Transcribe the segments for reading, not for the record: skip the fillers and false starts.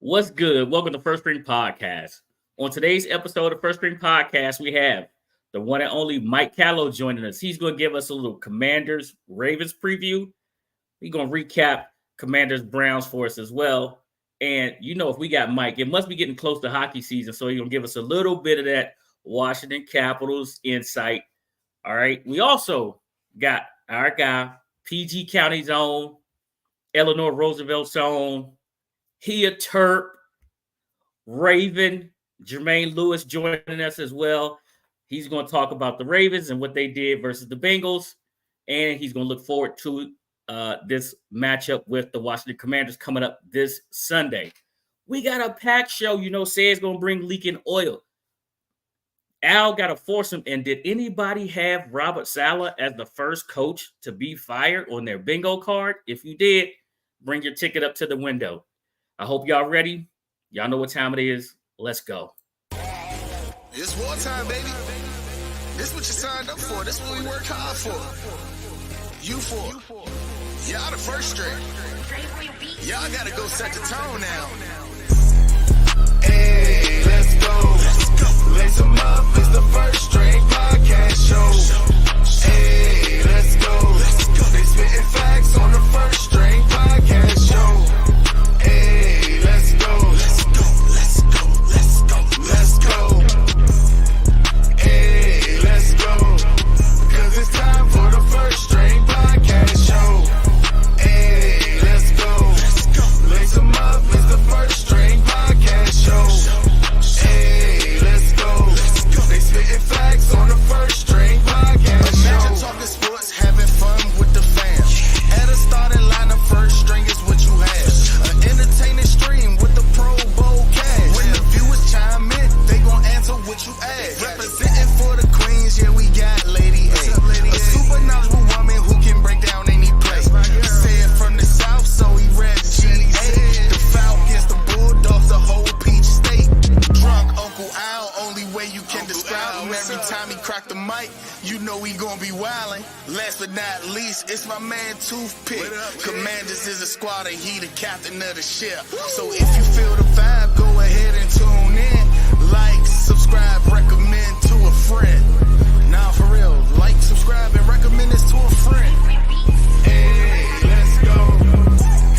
What's good? Welcome to First String Podcast. On today's episode of First String Podcast, we have the one and only Mike Callow joining us. He's going to give us a little Commanders Ravens preview. He's going to recap Commanders Browns for us as well. And if we got Mike, it must be getting close to hockey season, so he's going to give us a little bit of that Washington Capitals insight. All right. We also got our guy, PG County's own, Eleanor Roosevelt's own, he a Terp, Raven, Jermaine Lewis joining us as well. He's going to talk about the Ravens and what they did versus the Bengals. And he's going to look forward to this matchup with the Washington Commanders coming up this Sunday. We got a packed show. Say's going to bring leaking oil. Al got a foursome. And did anybody have Robert Saleh as the first coach to be fired on their bingo card? If you did, bring your ticket up to the window. I hope y'all ready. Y'all know what time it is. Let's go. It's wartime, baby. This is what you signed up for. This is what we work hard for. You for. Y'all the first string. Y'all got to go set the tone now. Hey, let's go. Lace 'em up. It's the First String Podcast Show. Hey, let's go. They spitting facts on the First String Podcast Show. Hey, let's go. Let's go. Hey, let's go. Cause it's time for the First String Podcast Show. Hey, let's go. Lace 'em up, it's the First String Podcast Show. Hey, let's go. They spitting facts on the First String Podcast Show. Imagine talking sports, having fun with the fam. At a starting lineup, First String is what you have. An entertaining stream with the Pro Bowl cast. When the viewers chime in, they gon' answer what you ask. Representing for the Queens, yeah, we got Lady A. A super knowledgeable woman who can break down any play. Said from the South, so he rep GA. The Falcons, the Bulldogs, the whole Peach State. Drunk Uncle Al, only way you can describe him. Every time he crack the mic, you know he gon' be wildin'. Last but not least, it's my man Toothpick. Commanders is a squad and he the captain of the ship. So if you feel the vibe, go ahead and tune in. Like, subscribe, recommend to a friend. Nah, for real, like, subscribe, and recommend this to a friend. Hey, let's go.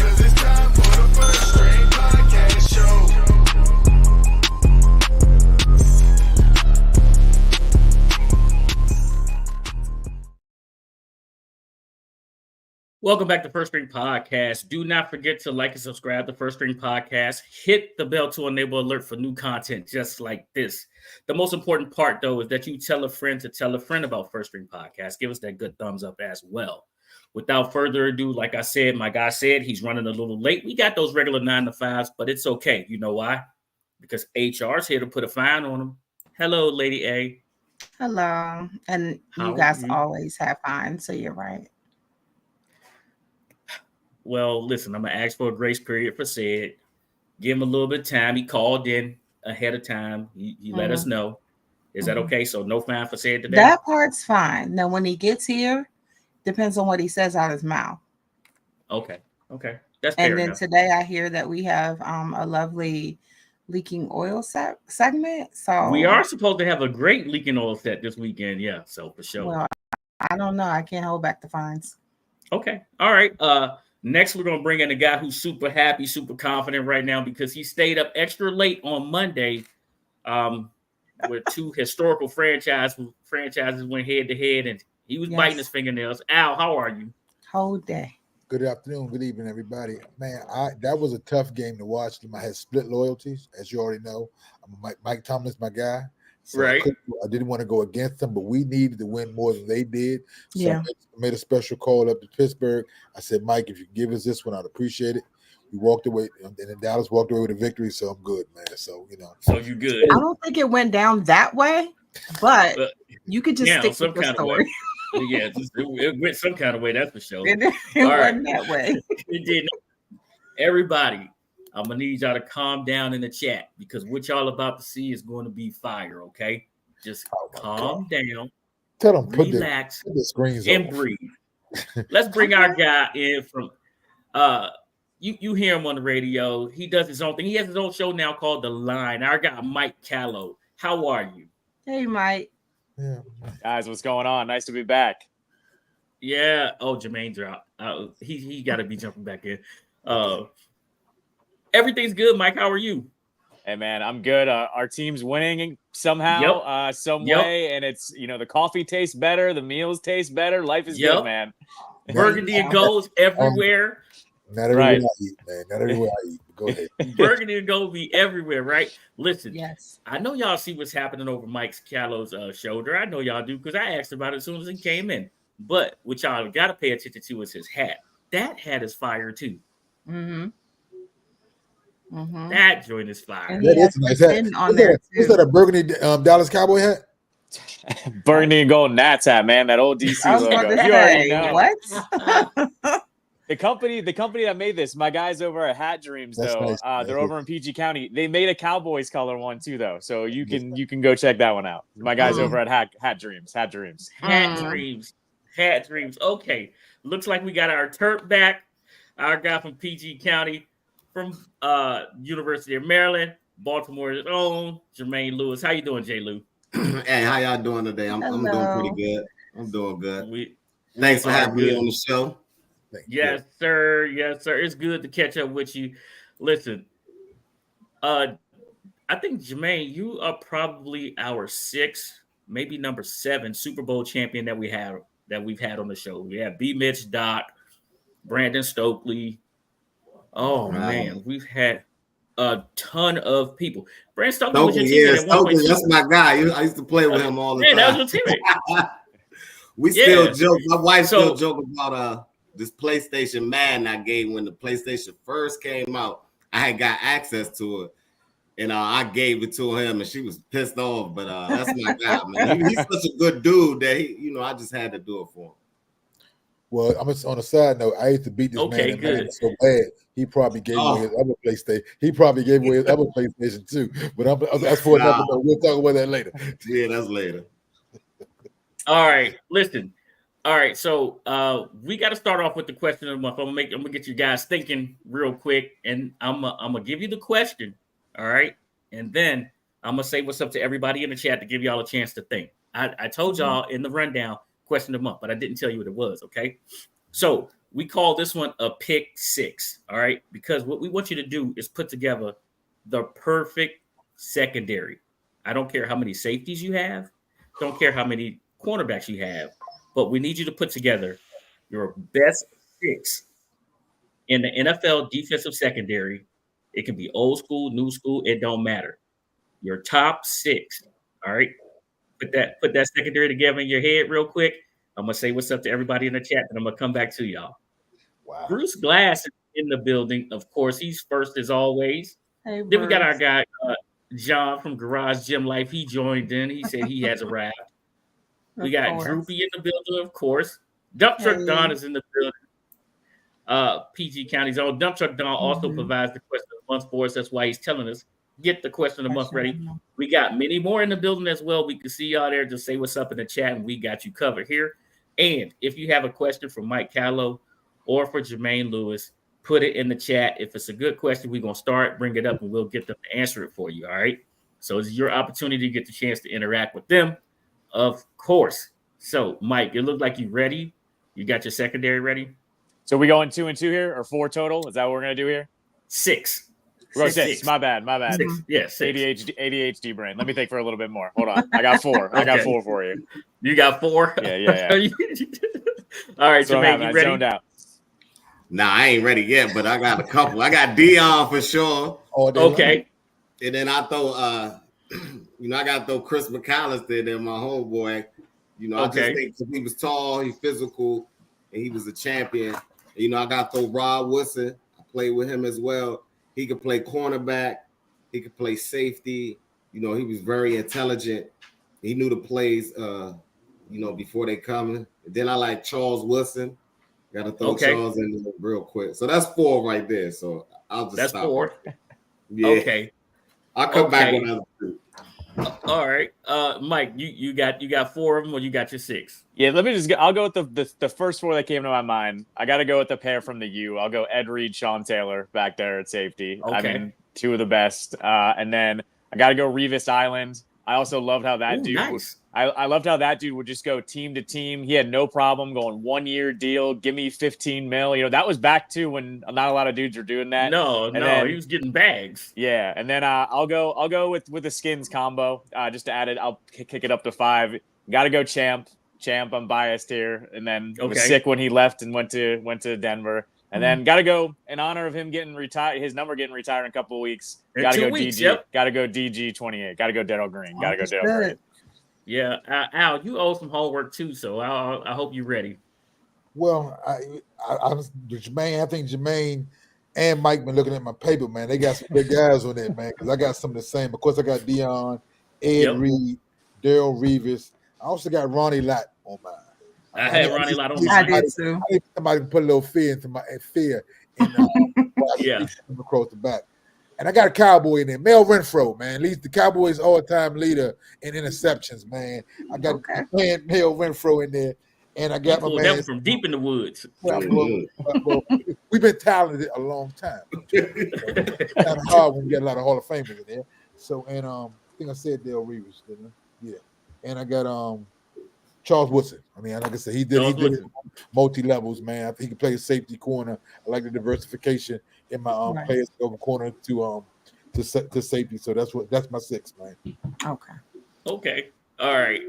Cause it's time for the First String Podcast Show. Welcome back to First String Podcast. Do not forget to like and subscribe to First String Podcast. Hit the bell to enable alert for new content just like this. The most important part, though, is that you tell a friend to tell a friend about First String Podcast. Give us that good thumbs up as well. Without further ado, like I said, my guy said he's running a little late. We got those regular 9 to 5s, but it's okay. You know why? Because HR's here to put a fine on them. Hello, Lady A. Hello. And How you guys are you? always have fines, so you're right. Well, listen, I'm going to ask for a grace period for said. Give him a little bit of time. He called in ahead of time. He let us know. Is that okay? So no fine for said today? That part's fine. Now, when he gets here, depends on what he says out of his mouth. Okay. That's fair And then enough. today I hear that we have a lovely leaking oil segment. So We are supposed to have a great leaking oil set this weekend. Yeah, so for sure. Well, I don't know. I can't hold back the fines. Okay. All right. Next, we're going to bring in a guy who's super happy, super confident right now because he stayed up extra late on Monday where two historical franchises went head to head, and he was biting his fingernails. Al, how are you? Whole day. Good afternoon, good evening, everybody. Man, that was a tough game to watch. I had split loyalties, as you already know. Mike Tomlin's my guy. So Right. I didn't want to go against them, but we needed to win more than they did. So Yeah. I made a special call up to Pittsburgh. I said, Mike, if you give us this one, I'd appreciate it. We walked away, and then Dallas walked away with a victory, so I'm good, man. So, So you good. I don't think it went down that way, but you could just stick some with the kind of way. story. Yeah, it went some kind of way, that's for sure. It All right. wasn't that way. It did. Everybody, I'm going to need y'all to calm down in the chat because what y'all about to see is going to be fire, okay? Just calm down, tell them relax, put the screens and on. breathe. Let's bring our guy in from you hear him on the radio. He does his own thing. He has his own show now called The Line. Our guy Mike Callow. How are you? Hey, Mike. Yeah. Guys, what's going on? Nice to be back. Yeah. Oh, Jermaine dropped. He got to be jumping back in. Everything's good, Mike. How are you? Hey, man, I'm good. Our team's winning somehow, some way, and it's the coffee tastes better, the meals taste better, life is good, man. Burgundy and gold's everywhere. Not everywhere I eat, man. Not everywhere I eat. Go ahead. Burgundy and gold be everywhere, right? Listen, Yes. I know y'all see what's happening over Mike Callow's shoulder. I know y'all do because I asked about it as soon as he came in. But what y'all got to pay attention to is his hat. That hat is fire too. Mm-hmm. Mm-hmm. That joint is fire. And That is a nice hat. Is that a burgundy Dallas Cowboy hat? Burgundy and gold Nats hat, man. That old DC I was logo. about to You already say, know. what? The company that made this, my guys over at Hat Dreams, That's though, nice. they're over in PG County. They made a Cowboys color one too, though, so you can go check that one out. My guys over at Hat Dreams. Hat Dreams. Okay, looks like we got our Terp back. Our guy from PG County, from University of Maryland, Baltimore's own Jermaine Lewis. How you doing, J. Lou? Hey, how y'all doing today? I'm doing pretty good. I'm doing good. Thanks for having me on the show. Yes, sir. Yes, sir. It's good to catch up with you. Listen, I think Jermaine, you are probably our 6th, maybe number 7 Super Bowl champion that we've had on the show. We have B. Mitch, Doc, Brandon Stokely. Oh man, we've had a ton of people. Brandon Stokely was your teammate at one point. That's my guy. I used to play with him all the time. That was your teammate. We still joke. My wife still joke about this PlayStation Madden I gave when the PlayStation first came out. I had got access to it, and I gave it to him, and she was pissed off. But that's my guy, man. He's such a good dude that I just had to do it for him. Well, I'm on a side note. I used to beat this man in Madden so bad. He probably gave away his other PlayStation. He probably gave away his other PlayStation too. But that's for another. We'll talk about that later. Yeah, that's later. All right, listen. All right, so we got to start off with the question of the month. I'm gonna get you guys thinking real quick, and I'm gonna give you the question. All right, and then I'm gonna say what's up to everybody in the chat to give y'all a chance to think. I told y'all in the rundown question of the month, but I didn't tell you what it was. Okay, so we call this one a pick 6. All right, because what we want you to do is put together the perfect secondary. I don't care how many safeties you have. Don't care how many cornerbacks you have. But we need you to put together your best 6 in the NFL defensive secondary. It can be old school, new school. It don't matter. Your top 6. All right. Put that secondary together in your head real quick. I'm gonna say what's up to everybody in the chat, and I'm gonna come back to y'all. Wow. Bruce Glass is in the building. Of course, he's first as always. Hey, then we got our guy John from Garage Gym Life. He joined in. He said he has arrived. We got Droopy in the building, of course. Dump Truck Don is in the building. PG County's own Dump Truck Don also provides the question of the month for us. That's why he's telling us, get the question of the month ready. We got many more in the building as well. We can see y'all there. Just say what's up in the chat, and we got you covered here. And if you have a question for Mike Callow or for Jermaine Lewis, put it in the chat. If it's a good question, we're going to bring it up, and we'll get them to answer it for you, all right? So it's your opportunity to get the chance to interact with them. Of course. So, Mike, it looked like you ready. You got your secondary ready? So we going 2 and 2 here, or 4 total? Is that what we're gonna do here? 6. We're going 6. My bad. 6. Yeah, 6. ADHD brain. Let me think for a little bit more. Hold on. I got 4. I got 4 for you. You got 4? Yeah. All right, so Jermaine, you ready? Zoned out. Nah, I ain't ready yet, but I got a couple. I got Dion for sure. Okay. And then I throw I got to throw Chris McAllister there, my homeboy. I just think he was tall, he's physical, and he was a champion. I got to throw Rod Woodson. I played with him as well. He could play cornerback. He could play safety. He was very intelligent. He knew the plays, before they come. Then I like Charles Woodson. Got to throw Charles in there real quick. So that's 4 right there. So I'll just stop. 4. Yeah. Okay. I'll come back when I do. All right, Mike, you got 4 of them, or you got your 6? Yeah, I'll go with the first 4 that came to my mind. I got to go with the pair from the U. I'll go Ed Reed, Sean Taylor back there at safety. Okay. I mean, 2 of the best. And then I got to go Revis Island. I also loved how that dude. Nice. I loved how that dude would just go team to team. He had no problem going 1-year deal. Give me 15 mil. You know, that was back to when not a lot of dudes were doing that. No, he was getting bags. Yeah, and then I'll go with the Skins combo. Just to add it, I'll kick it up to 5. Got to go Champ. I'm biased here, and then was sick when he left and went to Denver. And then got to go in honor of him getting retired, his number getting retired in a couple of weeks. Got to go DG. Yep. Got to go DG 28. Got to go Daryl Green. Got to go Daryl Green. Yeah, Al, you owe some homework too, so I hope you're ready. Well, I think Jermaine and Mike been looking at my paper, man. They got some big guys on it, man. Because I got some of the same. Of course, I got Dion, Ed Reed, Daryl Revis. I also got Ronnie Lott on mine. I had Ronnie Lott on mine. I did too. I think somebody put a little fear into my across the back. And I got a Cowboy in there, Mel Renfro, man. Leads the Cowboys all-time leader in interceptions, man. I got Mel Renfro in there, and I got my man from deep in the woods. We've been talented a long time. It's kind of hard when you get a lot of Hall of Famers in there. So, and I think I said Dale Reeves, didn't I? Yeah. And I got Charles Woodson. I mean, like I said, he did it multi-levels, man. I think he can play a safety corner. I like the diversification in my players over corner to safety. So that's my 6, man. Okay. All right.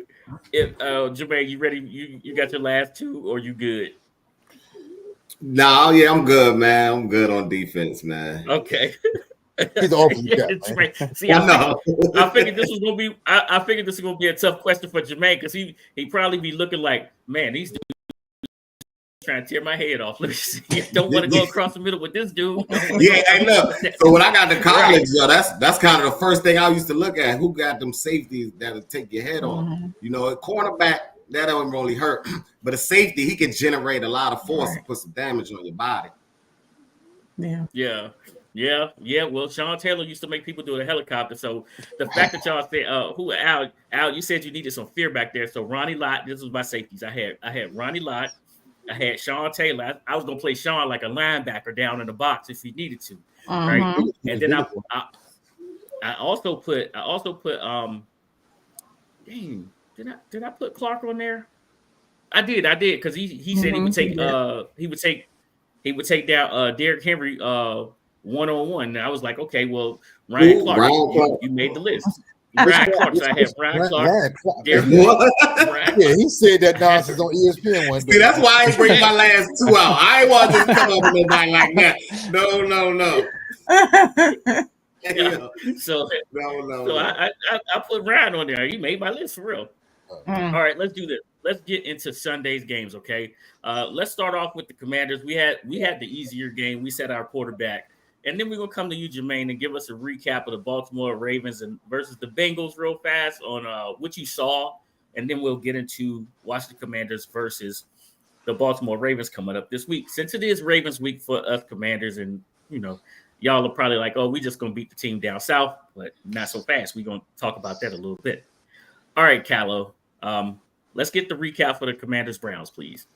If Jermaine, you ready? You got your last 2, or you good? No, yeah, I'm good, man. I'm good on defense, man. Okay. He's the opposite guy, man. See, I figured this was gonna be. I figured this was gonna be a tough question for Jermaine, because he probably be looking like, man, these dudes trying to tear my head off. Let me see. I don't want to go across the middle with this dude. Yeah, I know. So when I got to college, that's kind of the first thing I used to look at. Who got them safeties that'll take your head off? You know, a cornerback that don't really hurt, but a safety, he can generate a lot of force and put some damage on your body. Yeah. Well, Sean Taylor used to make people do a helicopter. So the fact that y'all said, Al, you said you needed some fear back there. So Ronnie Lott, this was my safeties. I had Ronnie Lott. I had Sean Taylor. I was gonna play Sean like a linebacker down in the box if he needed to. Right. And then I also put did I put Clark on there? I did because he said he would take down Derrick Henry 1-on-1. And I was like, okay, well, Ryan Clark, you made the list. Ryan Clark. So I had Ryan Clark. Yeah, he said that nonsense on ESPN one day. See, that's why I bring my last 2 out. I ain't want to just come up with nobody like that. No. So I put Ryan on there. He made my list for real. All right, let's do this. Let's get into Sunday's games, okay? Let's start off with the Commanders. We had the easier game. We set our quarterback. And then we're going to come to you, Jermaine, and give us a recap of the Baltimore Ravens versus the Bengals real fast on what you saw. And then we'll get into Washington Commanders versus the Baltimore Ravens coming up this week. Since it is Ravens week for us Commanders, and, you know, y'all are probably like, oh, we just going to beat the team down south, but not so fast. We're going to talk about that a little bit. All right, Callow. Let's get the recap for the Commanders-Browns, please.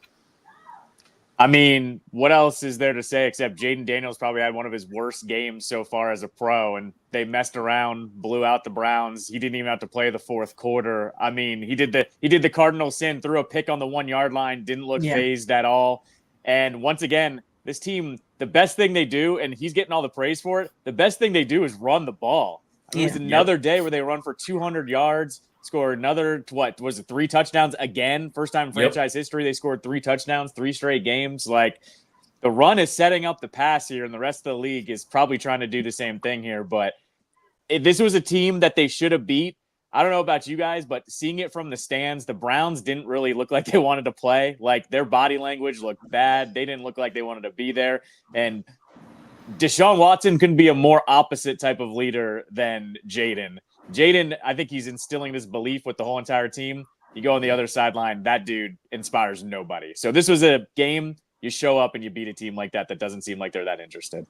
I mean, what else is there to say except Jaden Daniels probably had one of his worst games so far as a pro, and they messed around, blew out the Browns. He didn't even have to play the 4th quarter. I mean, he did the cardinal sin, threw a pick on the 1-yard line, didn't look phased at all. And once again, this team, the best thing they do, and he's getting all the praise for it, the best thing they do is run the ball. It was another day where they run for 200 yards. Scored another, 3 touchdowns again? First time in franchise history, they scored 3 touchdowns, 3 straight games. Like, the run is setting up the pass here, and the rest of the league is probably trying to do the same thing here. But this was a team that they should have beat. I don't know about you guys, but seeing it from the stands, the Browns didn't really look like they wanted to play. Like, their body language looked bad. They didn't look like they wanted to be there. And Deshaun Watson couldn't be a more opposite type of leader than Jaden. Jaden, I think he's instilling this belief with the whole entire team. You go on the other sideline, that dude inspires nobody. So this was a game you show up and you beat a team like that doesn't seem like they're that interested.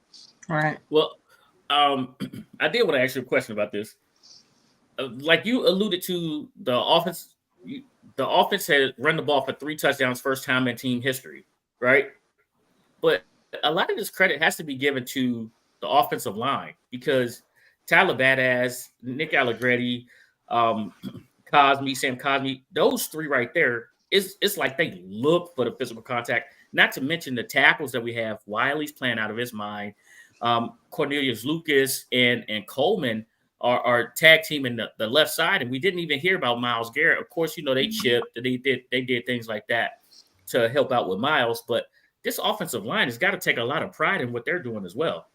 All right. Well, I did want to ask you a question about this. like you alluded to, the offense had run the ball for 3 touchdowns, first time in team history, right? But a lot of this credit has to be given to the offensive line because Tyler Badass, Nick Allegretti, Sam Cosme, those 3 right there, it's like they look for the physical contact. Not to mention the tackles that we have. Wiley's playing out of his mind. Cornelius Lucas and Coleman are tag teaming the left side, and we didn't even hear about Myles Garrett. Of course, they chipped, they did things like that to help out with Myles, but this offensive line has got to take a lot of pride in what they're doing as well.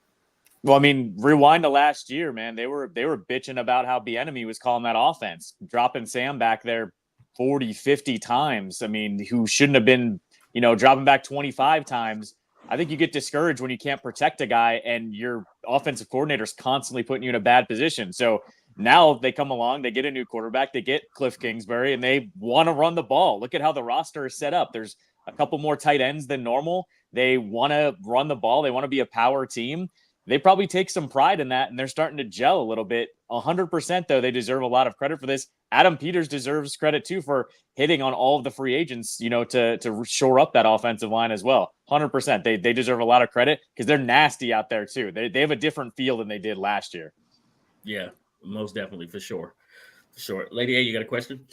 Well, I mean, rewind to last year, man. They were bitching about how Bieniemy was calling that offense, dropping Sam back there 40, 50 times. I mean, who shouldn't have been, dropping back 25 times. I think you get discouraged when you can't protect a guy and your offensive coordinator is constantly putting you in a bad position. So now they come along, they get a new quarterback, they get Cliff Kingsbury, and they want to run the ball. Look at how the roster is set up. There's a couple more tight ends than normal. They want to run the ball. They want to be a power team. They probably take some pride in that, and they're starting to gel a little bit. 100%, though, they deserve a lot of credit for this. Adam Peters deserves credit, too, for hitting on all of the free agents, to shore up that offensive line as well. 100%. They deserve a lot of credit because they're nasty out there, too. They have a different feel than they did last year. Yeah, most definitely, for sure. For sure. Lady A, you got a question?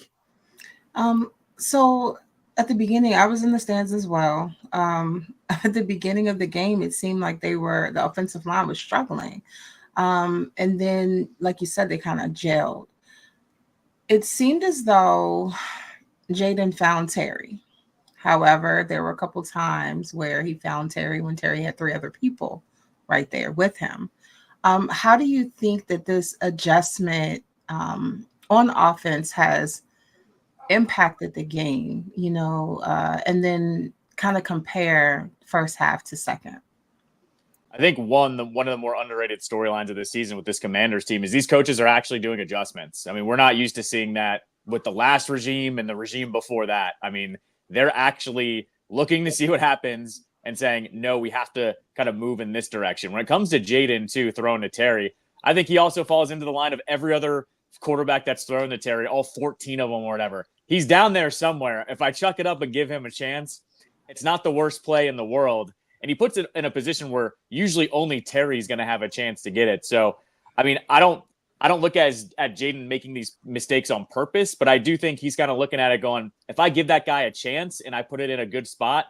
So at the beginning, I was in the stands as well. At the beginning of the game, it seemed like the offensive line was struggling. And then, like you said, they kind of gelled. It seemed as though Jaden found Terry. However, there were a couple times where he found Terry when Terry had 3 other people right there with him. How do you think that this adjustment on offense has impacted the game, and then kind of compare first half to second? I think one of the more underrated storylines of this season with this Commanders team is these coaches are actually doing adjustments. I mean, we're not used to seeing that with the last regime and the regime before that. I mean, they're actually looking to see what happens and saying, no, we have to kind of move in this direction. When it comes to Jaden, too, throwing to Terry, I think he also falls into the line of every other quarterback that's thrown to Terry, all 14 of them or whatever. He's down there somewhere. If I chuck it up and give him a chance, it's not the worst play in the world. And he puts it in a position where usually only Terry's going to have a chance to get it. So, I mean, I don't look at Jaden making these mistakes on purpose, but I do think he's kind of looking at it going, if I give that guy a chance and I put it in a good spot,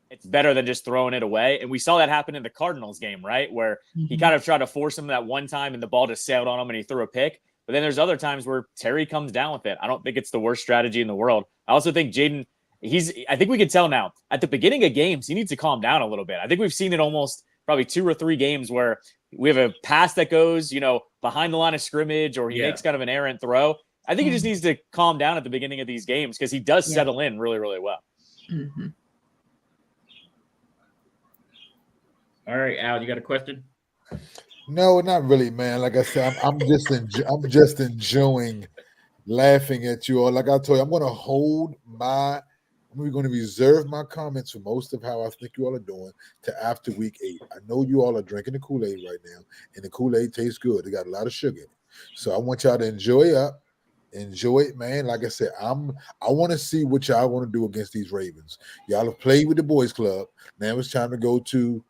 it's better than just throwing it away. And we saw that happen in the Cardinals game, right? Where he kind of tried to force him that one time and the ball just sailed on him and he threw a pick. But then there's other times where Terry comes down with it. I don't think it's the worst strategy in the world. I also think Jaden, I think we can tell now at the beginning of games, he needs to calm down a little bit. I think we've seen it almost probably 2 or 3 games where we have a pass that goes, behind the line of scrimmage, or he makes kind of an errant throw. I think he just needs to calm down at the beginning of these games because he does settle in really, really well. Mm-hmm. All right, Al, you got a question? No, not really, man. Like I said, I'm just enjoying laughing at you all. Like I told you, I'm going to reserve my comments for most of how I think you all are doing to after week 8. I know you all are drinking the Kool-Aid right now, and the Kool-Aid tastes good. It got a lot of sugar in it. So I want y'all to enjoy it, man. Like I said, I want to see what y'all want to do against these Ravens. Y'all have played with the boys club. Now it's time to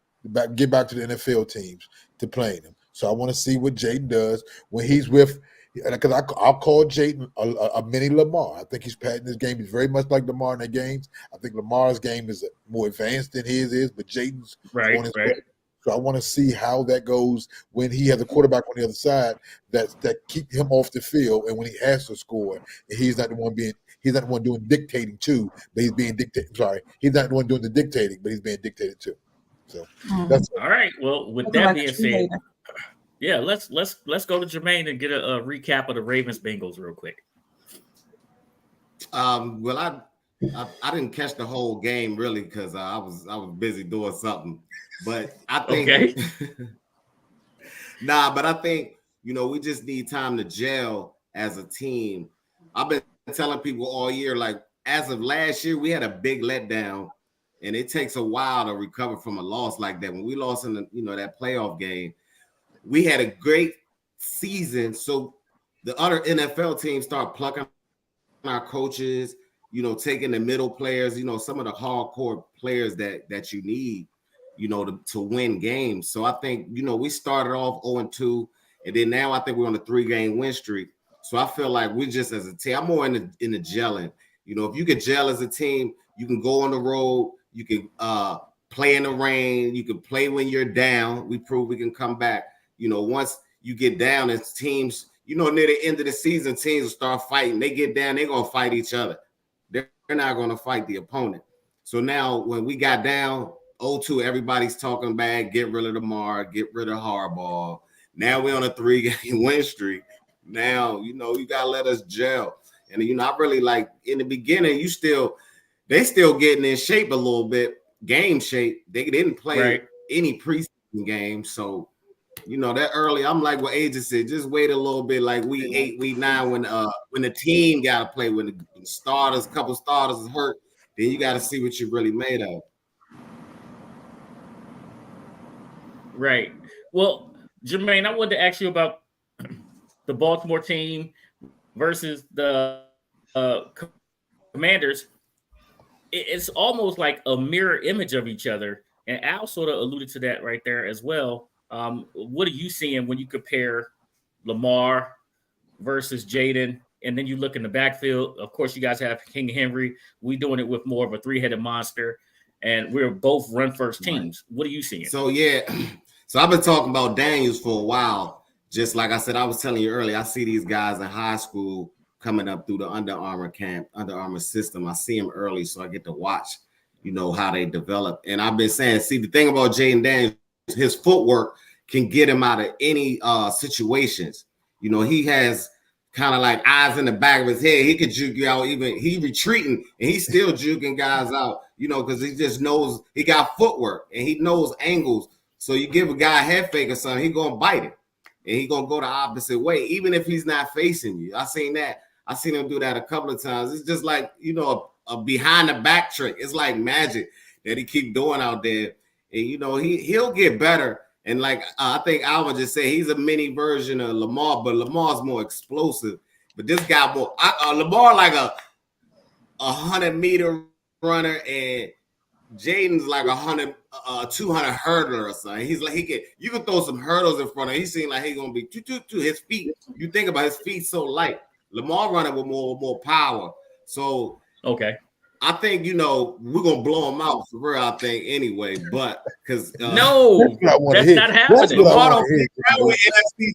get back to the NFL teams to playing them. So I want to see what Jaden does when he's with, because I'll call Jaden a mini Lamar. I think he's patting his game. He's very much like Lamar in their games. I think Lamar's game is more advanced than his is, but Jaden's on his way. So I want to see how that goes when he has a quarterback on the other side that keep him off the field, and when he has to score, and he's not the one doing dictating too, but he's being dictated. Sorry, he's not the one doing the dictating, but he's being dictated too. So that's all right. Well, with that being said, yeah, let's go to Jermaine and get a recap of the Ravens Bengals real quick. Well, I didn't catch the whole game really because I was busy doing something, but I think but I think we just need time to gel as a team. I've been telling people all year, like as of last year, we had a big letdown. And it takes a while to recover from a loss like that. When we lost in the, that playoff game, we had a great season. So the other NFL teams start plucking our coaches, taking the middle players, some of the hardcore players that you need, to win games. So I think, we started off 0-2, and then now I think we're on a 3-game win streak. So I feel like we just as a team, I'm more in the gelling. If you could gel as a team, you can go on the road, you can play in the rain, you can play when you're down. We prove we can come back. Once you get down as teams, near the end of the season, teams will start fighting. They get down, they're going to fight each other. They're not going to fight the opponent. So now when we got down 0-2, everybody's talking bad, get rid of Lamar, get rid of Harbaugh. Now we're on a 3-game win streak. Now, you got to let us gel. And, I really like in the beginning, they still getting in shape a little bit, game shape. They didn't play any preseason games. So, that early, I'm like what AJ said, just wait a little bit, like week 8, week 9, when the team got to play, when the starters, couple starters is hurt, then you got to see what you're really made of. Right. Well, Jermaine, I wanted to ask you about the Baltimore team versus the Commanders. It's almost like a mirror image of each other. And Al sort of alluded to that right there as well. What are you seeing when you compare Lamar versus Jaden? And then you look in the backfield. Of course, you guys have King Henry. We're doing it with more of a 3-headed monster. And we're both run-first teams. Right. What are you seeing? So, so I've been talking about Daniels for a while. Just like I said, I was telling you earlier, I see these guys in high school coming up through the Under Armour camp, Under Armour system. I see them early, so I get to watch, how they develop. And I've been saying, see, the thing about Jaden Daniels, his footwork can get him out of any situations. He has kind of like eyes in the back of his head. He could juke you out, even he retreating, and he's still juking guys out, because he just knows he got footwork and he knows angles. So you give a guy a head fake or something, he's going to bite it. And he's going to go the opposite way, even if he's not facing you. I seen that. I seen him do that a couple of times. It's just like, a behind the back trick. It's like magic that he keep doing out there. And, he'll get better. And like I think Alvin just said, he's a mini version of Lamar, but Lamar's more explosive. But this guy more, Lamar like a 100-meter runner, and Jaden's like 200 hurdler or something. He's like you can throw some hurdles in front of him. He seems like he's gonna be his feet. You think about his feet so light. Lamar running with more power. So okay. I think we're gonna blow him out for real. I think anyway, but because no, that's not happening. Lamar don't fit with NFC.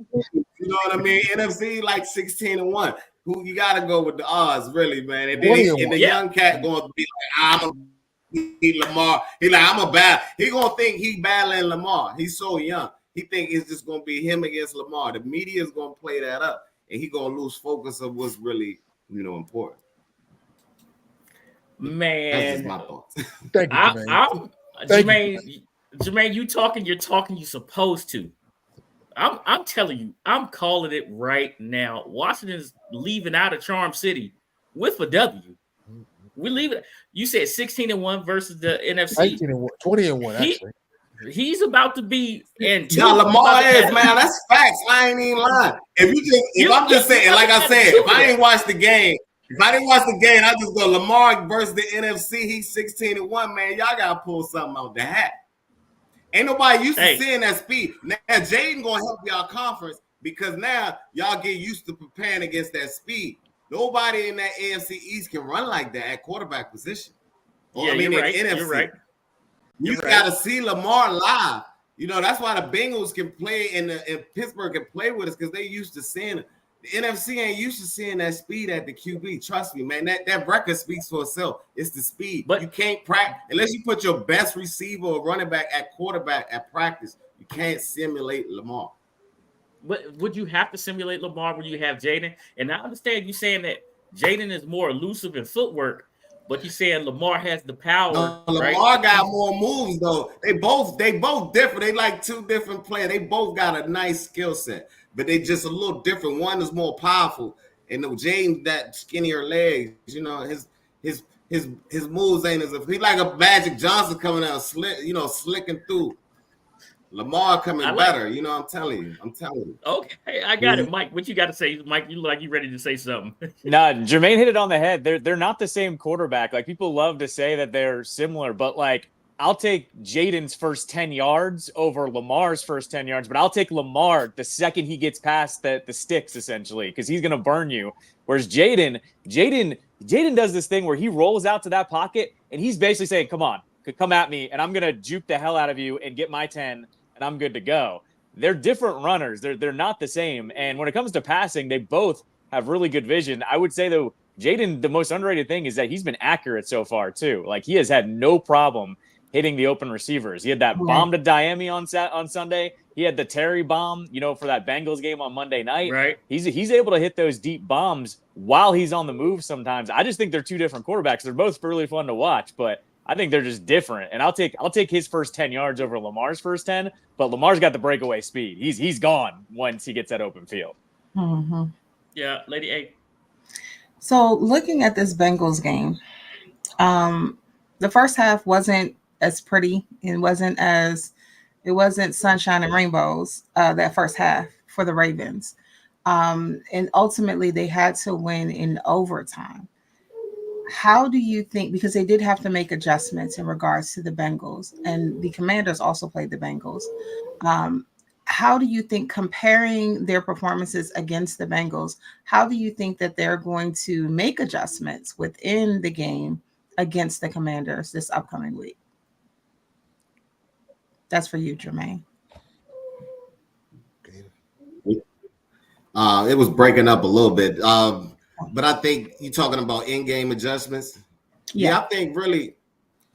You know what I mean? NFC like 16-1. Who you gotta go with the odds, really, man. And then the young cat going to be like, I'm Lamar. He like, I'm a bad. He gonna think he battling Lamar. He's so young. He think it's just gonna be him against Lamar. The media is gonna play that up, and he gonna lose focus of what's really important. Man, that's just my thoughts. Thank you, Jermaine. Jermaine, you're talking you're supposed to. I'm telling you, I'm calling it right now. Washington's leaving out of Charm City with a W. We're leaving. You said 16-1 versus the NFC. 20-1, actually. He's about to be in. No, Lamar is, man. That's facts. I ain't even lying. If I'm just saying, like I said, if I ain't watched the game, I just go Lamar versus the NFC. He's 16-1, man. Y'all gotta pull something out the hat. Ain't nobody used to seeing that speed. Now Jaden gonna help y'all conference because now y'all get used to preparing against that speed. Nobody in that AFC East can run like that at quarterback position. You're right. NFC. You're right. You got to see Lamar live. That's why the Bengals can play and Pittsburgh can play with us because they used to seeing it. The NFC ain't used to seeing that speed at the QB. Trust me, man. That record speaks for itself. It's the speed. But you can't practice unless you put your best receiver or running back at quarterback at practice. You can't simulate Lamar. But would you have to simulate Lamar when you have Jaden? And I understand you saying that Jaden is more elusive in footwork, but you saying Lamar has the power. No, Lamar got more moves though. They both different. They like two different players. They both got a nice skill set, but they just a little different. One is more powerful, and Jaden that skinnier legs. His moves ain't as if he like a Magic Johnson coming out slicking through. Lamar coming better. You know, I'm telling you. Okay, I got it, Mike. What you got to say, Mike? You look like you ready to say something. Nah, Jermaine hit it on the head. They're not the same quarterback. Like people love to say that they're similar, but like I'll take Jaden's first 10 yards over Lamar's first 10 yards, but I'll take Lamar the second he gets past the sticks, essentially, because he's going to burn you. Whereas Jaden does this thing where he rolls out to that pocket, and he's basically saying, come at me, and I'm going to juke the hell out of you and get my 10, and I'm good to go. They're different runners. They're not the same. And when it comes to passing, they both have really good vision. I would say, though, Jaden, the most underrated thing is that he's been accurate so far, too. Like, he has had no problem hitting the open receivers. He had that bomb to Diami on Sunday. He had the Terry bomb, for that Bengals game on Monday night. Right. He's able to hit those deep bombs while he's on the move sometimes. I just think they're two different quarterbacks. They're both really fun to watch, but I think they're just different. And I'll take his first 10 yards over Lamar's first 10, but Lamar's got the breakaway speed. He's gone once he gets that open field. Mm-hmm. Yeah, Lady A. So looking at this Bengals game, the first half wasn't as pretty. It wasn't sunshine and rainbows that first half for the Ravens. And ultimately they had to win in overtime. How do you think, because they did have to make adjustments in regards to the Bengals, and the Commanders also played the Bengals. How do you think, comparing their performances against the Bengals, how do you think that they're going to make adjustments within the game against the Commanders this upcoming week? That's for you, Jermaine. It was breaking up a little bit. But I think you're talking about in-game adjustments. Yeah, I think really,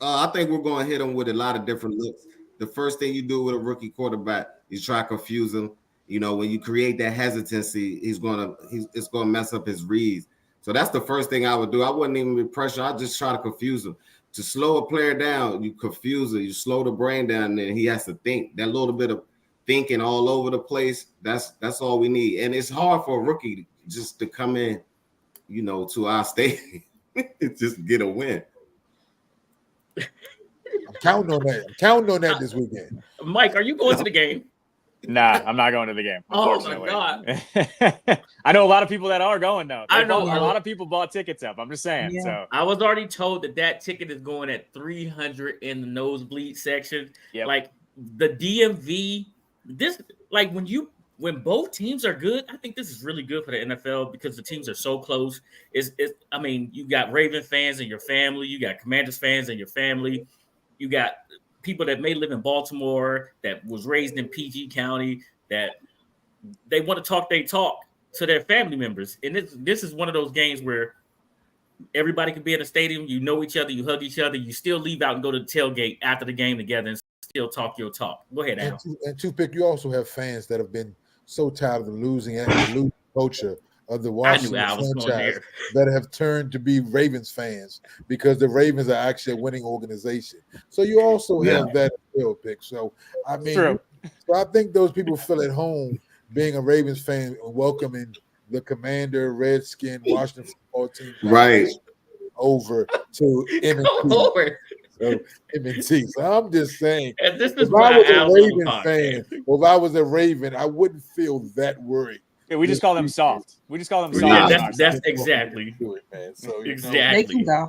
I think we're going to hit them with a lot of different looks. The first thing you do with a rookie quarterback is try to confuse him. When you create that hesitancy, it's going to mess up his reads. So that's the first thing I would do. I wouldn't even be pressure. I'd just try to confuse him. To slow a player down, you confuse it. You slow the brain down, and then he has to think. That little bit of thinking all over the place, that's all we need. And it's hard for a rookie just to come in, to our stadium and just get a win. I'm counting on that this weekend. Mike, are you going to the game? Nah, I'm not going to the game. Oh my God. I know a lot of people that are going though. I know a lot of people bought tickets up. I'm just saying. Yeah. So I was already told that ticket is going at $300 in the nosebleed section. Yep. Like the DMV, when both teams are good, I think this is really good for the NFL because the teams are so close. You got Raven fans and your family, you got Commanders fans and your family, you got people that may live in Baltimore that was raised in PG County that they want to talk to their family members. And this is one of those games where everybody can be in a stadium, you know each other, you hug each other, you still leave out and go to the tailgate after the game together and still talk your talk. Go ahead, Al. And Toothpick, you also have fans that have been so tired of the losing culture of the Washington franchise that have turned to be Ravens fans because the Ravens are actually a winning organization. So you also have that pick. So True. So I think those people feel at home being a Ravens fan and welcoming the Commander, Redskin, Washington football team right over to M&T. So M&T. So I'm just saying, and this is if I was a Raven fan, or if I was a Raven, I wouldn't feel that worried. Yeah, we just call them soft. Soft. Yeah, that's exactly it, man. So exactly. They can go.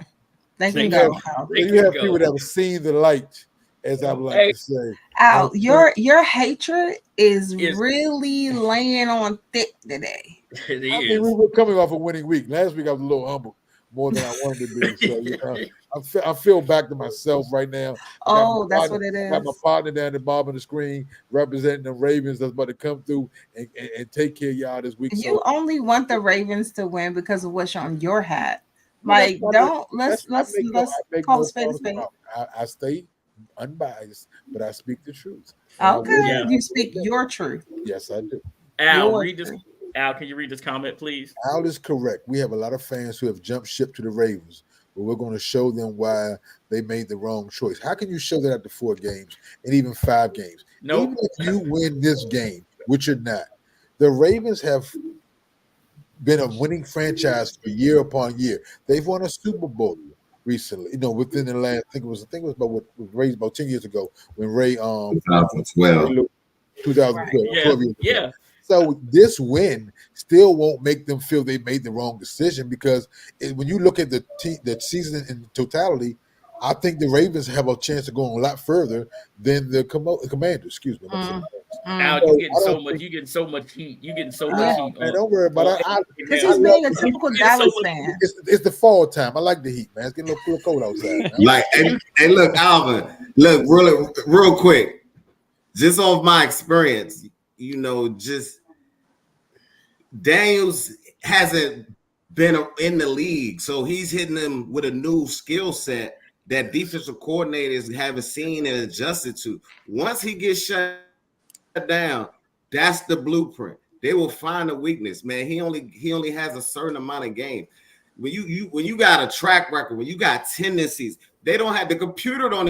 They can go. Al. You have people that have seen the light, as I would like to say. Al, your hatred is really laying on thick today. It we were coming off a winning week. Last week I was a little humble, more than I wanted to be. So I feel back to myself right now. That's what it is. I got my partner down at the bottom of the screen representing the Ravens that's about to come through and take care of y'all this week. You only want the Ravens to win because of what's on your hat. Like, let's call a spade a spade. I stay unbiased, but I speak the truth. Okay, you speak your truth. Yes, I do. Al, can you read this comment, please? Al is correct. We have a lot of fans who have jumped ship to the Ravens, but we're going to show them why they made the wrong choice. How can you show that after 4 games and even 5 games? No. Even if you win this game, which you're not, the Ravens have been a winning franchise for year upon year. They've won a Super Bowl. recently. Within the last, I think it was about what was raised about 10 years ago when Ray 2012. 2012 Yeah, 12 years ago. yeah. So this win still won't make them feel they made the wrong decision because when you look at the season in totality, I think the Ravens have a chance of going a lot further than the Commanders. Excuse me. Now So, you getting so much. You getting so much heat. You getting so much heat. Man, don't worry about it. Because he's being a typical Dallas fan. It's the fall time. I like the heat, man. It's getting a little cold outside. Like, hey, look, Alvin, look, real quick, just off my experience, just Daniels hasn't been in the league, so he's hitting them with a new skill set that defensive coordinators haven't seen and adjusted to. Once he gets shut down, that's the blueprint. They will find a weakness, man. He only has a certain amount of game. When you got a track record, when you got tendencies, they don't have the computer don't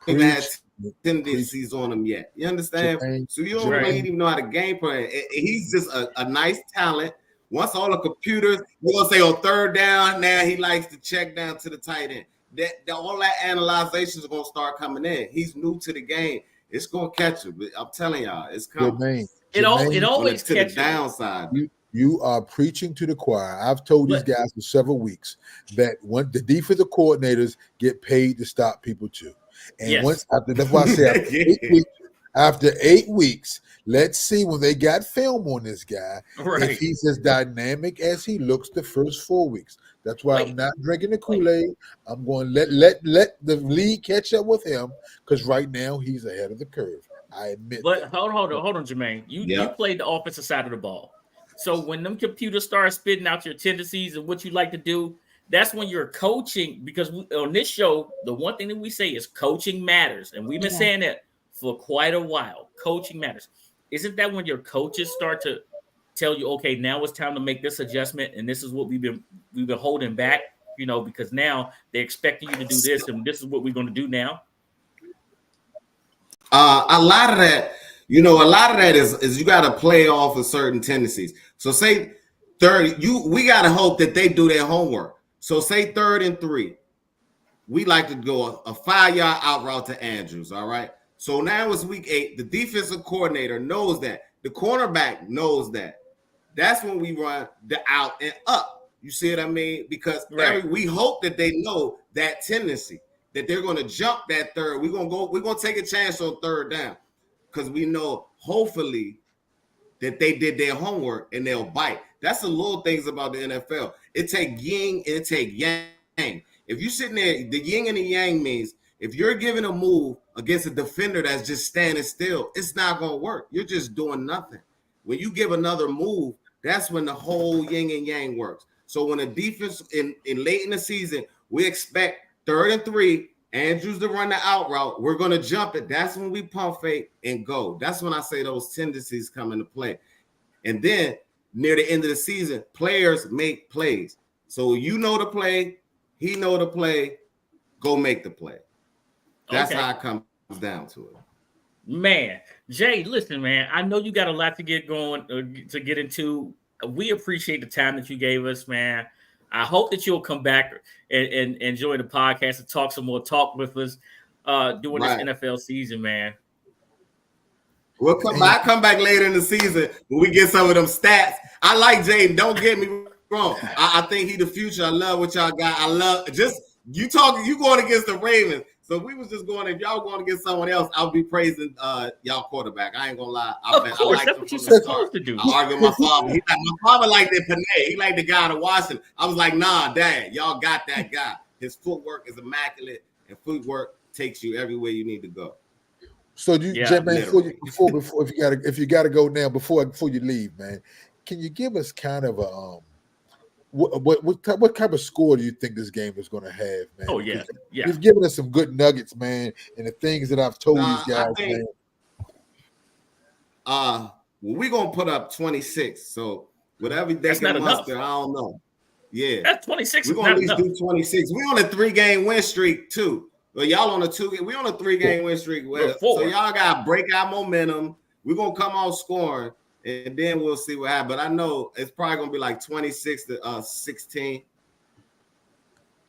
even have tendencies on them yet. You understand? So you don't even know how to game plan. He's just a nice talent. Once all the computers, we're gonna say on third down, now he likes to check down to the tight end. All that analyzation is gonna start coming in. He's new to the game. It's gonna catch him. I'm telling y'all, it's coming. It always to the downside. You are preaching to the choir. I've told these guys for several weeks that when the defensive coordinators get paid to stop people too. And that's why I say after 8 weeks, let's see when they got film on this guy if he's as dynamic as he looks the first 4 weeks. That's why I'm not drinking the Kool-Aid. I'm going to let the league catch up with him because right now he's ahead of the curve. I admit. But hold on, Jermaine. You played the offensive side of the ball. So when them computers start spitting out your tendencies and what you like to do, that's when you're coaching. Because on this show, the one thing that we say is coaching matters, and we've been saying that for quite a while. Coaching matters. Isn't that when your coaches start to tell you, okay, now it's time to make this adjustment, and this is what we've been holding back, because now they're expecting you to do this, and this is what we're going to do now? A lot of that is you got to play off of certain tendencies. So say we got to hope that they do their homework. So say 3rd and 3, we like to go a 5-yard out route to Andrews. All right. So now it's week 8. The defensive coordinator knows that. The cornerback knows that. That's when we run the out and up. You see what I mean? Because we hope that they know that tendency, that they're going to jump that third. We're going to take a chance on 3rd down because we know hopefully that they did their homework and they'll bite. That's the little things about the NFL. It take yin and it take yang. If you're sitting there, the yin and the yang means if you're giving a move against a defender that's just standing still, it's not going to work. You're just doing nothing. When you give another move, that's when the whole yin and yang works. So when a defense in late in the season, we expect 3rd and 3, Andrews to run the out route. We're going to jump it. That's when we pump fake and go. That's when I say those tendencies come into play. And then near the end of the season, players make plays. So you know the play, he know the play, go make the play. That's how it comes down to it. Man, Jay, listen, man, I know you got a lot to get going, to get into. We appreciate the time that you gave us, man. I hope that you'll come back and enjoy the podcast and talk some more talk with us during this NFL season, man. We'll come back later in the season when we get some of them stats. I like Jaden. Don't get me wrong. I think he the future. I love what y'all got. I love just you going against the Ravens. So if we was just going, if y'all going against someone else, I'll be praising y'all quarterback. I ain't gonna lie. I like that's what you're supposed to do. I argue with my father. My father liked the Panay. He liked the guy to Washington. I was like, nah, Dad, y'all got that guy. His footwork is immaculate, and footwork takes you everywhere you need to go. So Jermaine, before if you gotta go now, before you leave, man, can you give us kind of a what type of score do you think this game is going to have, man? Oh yeah. You've given us some good nuggets, man, and the things that I've told these guys, man. We're gonna put up 26. So whatever they can muster, I don't know. Yeah, that's 26. We're gonna at least do 26. We're on a 3-game win streak too. But y'all on a 3-game win streak. So y'all gotta break our momentum. We're gonna come out scoring. And then we'll see what happens. But I know it's probably gonna be like 26 to 16.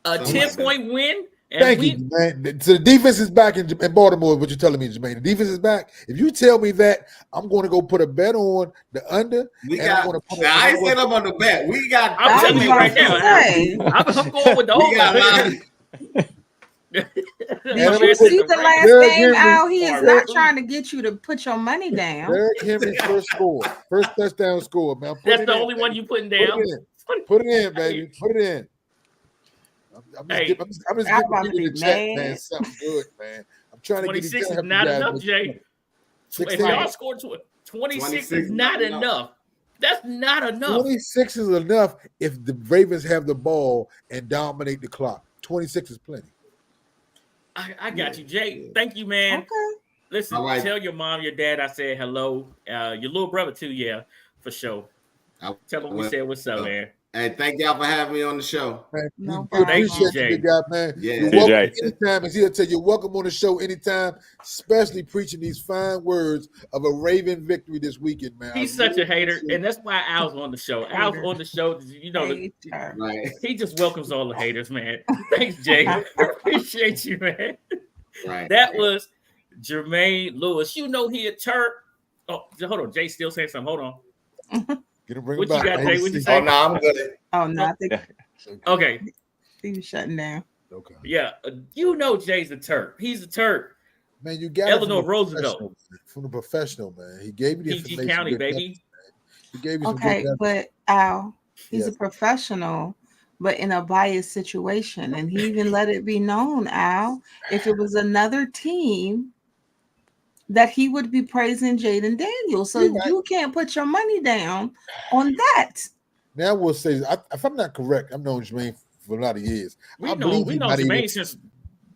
A 10-point win. And Thank you, man. So the defense is back in Baltimore. What you're telling me, Jermaine? The defense is back. If you tell me that, I'm going to go put a bet on the under. I ain't set up on the bet. We got. I'm telling you right now. I'm going with the over. Did you see the last game out? He is not trying to get you to put your money down. Derrick Henry's first touchdown score, man. That's the only one you putting down. Put it in, baby. Put it in. I'm just getting you to check, man. Something good, man. I'm trying to 26 is not enough, Jay. If y'all score 26 is not enough. That's not enough. 26 is enough if the Ravens have the ball and dominate the clock. 26 is plenty. I got you, Jay. Thank you, man. Okay. Listen, tell your mom, your dad I said hello. Your little brother too, yeah, for sure. Tell him we said what's up, man. Hey, thank y'all for having me on the show. No problem. Appreciate you, big guy, man. Yeah. You're welcome anytime. As he'll tell you, welcome on the show anytime, especially preaching these fine words of a Raven victory this weekend, man. He's such a hater, and that's why Al's on the show. Al's on the show, you know, he just welcomes all the haters, man. Thanks, Jay. Appreciate you, man. Right. That was Jermaine Lewis. You know he a Turk. Oh, hold on. Jay's still saying something. Hold on. What you got, Jay? What you say? Oh, no, I'm good. Oh, no, I think okay. He was shutting down. Okay. Yeah, you know Jay's a Turk. He's a Turk. Man, you got Eleanor Roosevelt from the professional, man. He gave you the PG information. County, baby. He gave you okay, but Al, he's a professional, but in a biased situation, and he even let it be known, Al, if it was another team, that he would be praising Jaden Daniels. So you can't put your money down on that. Now I will say, if I'm not correct, I've known Jermaine for a lot of years. We know Jermaine since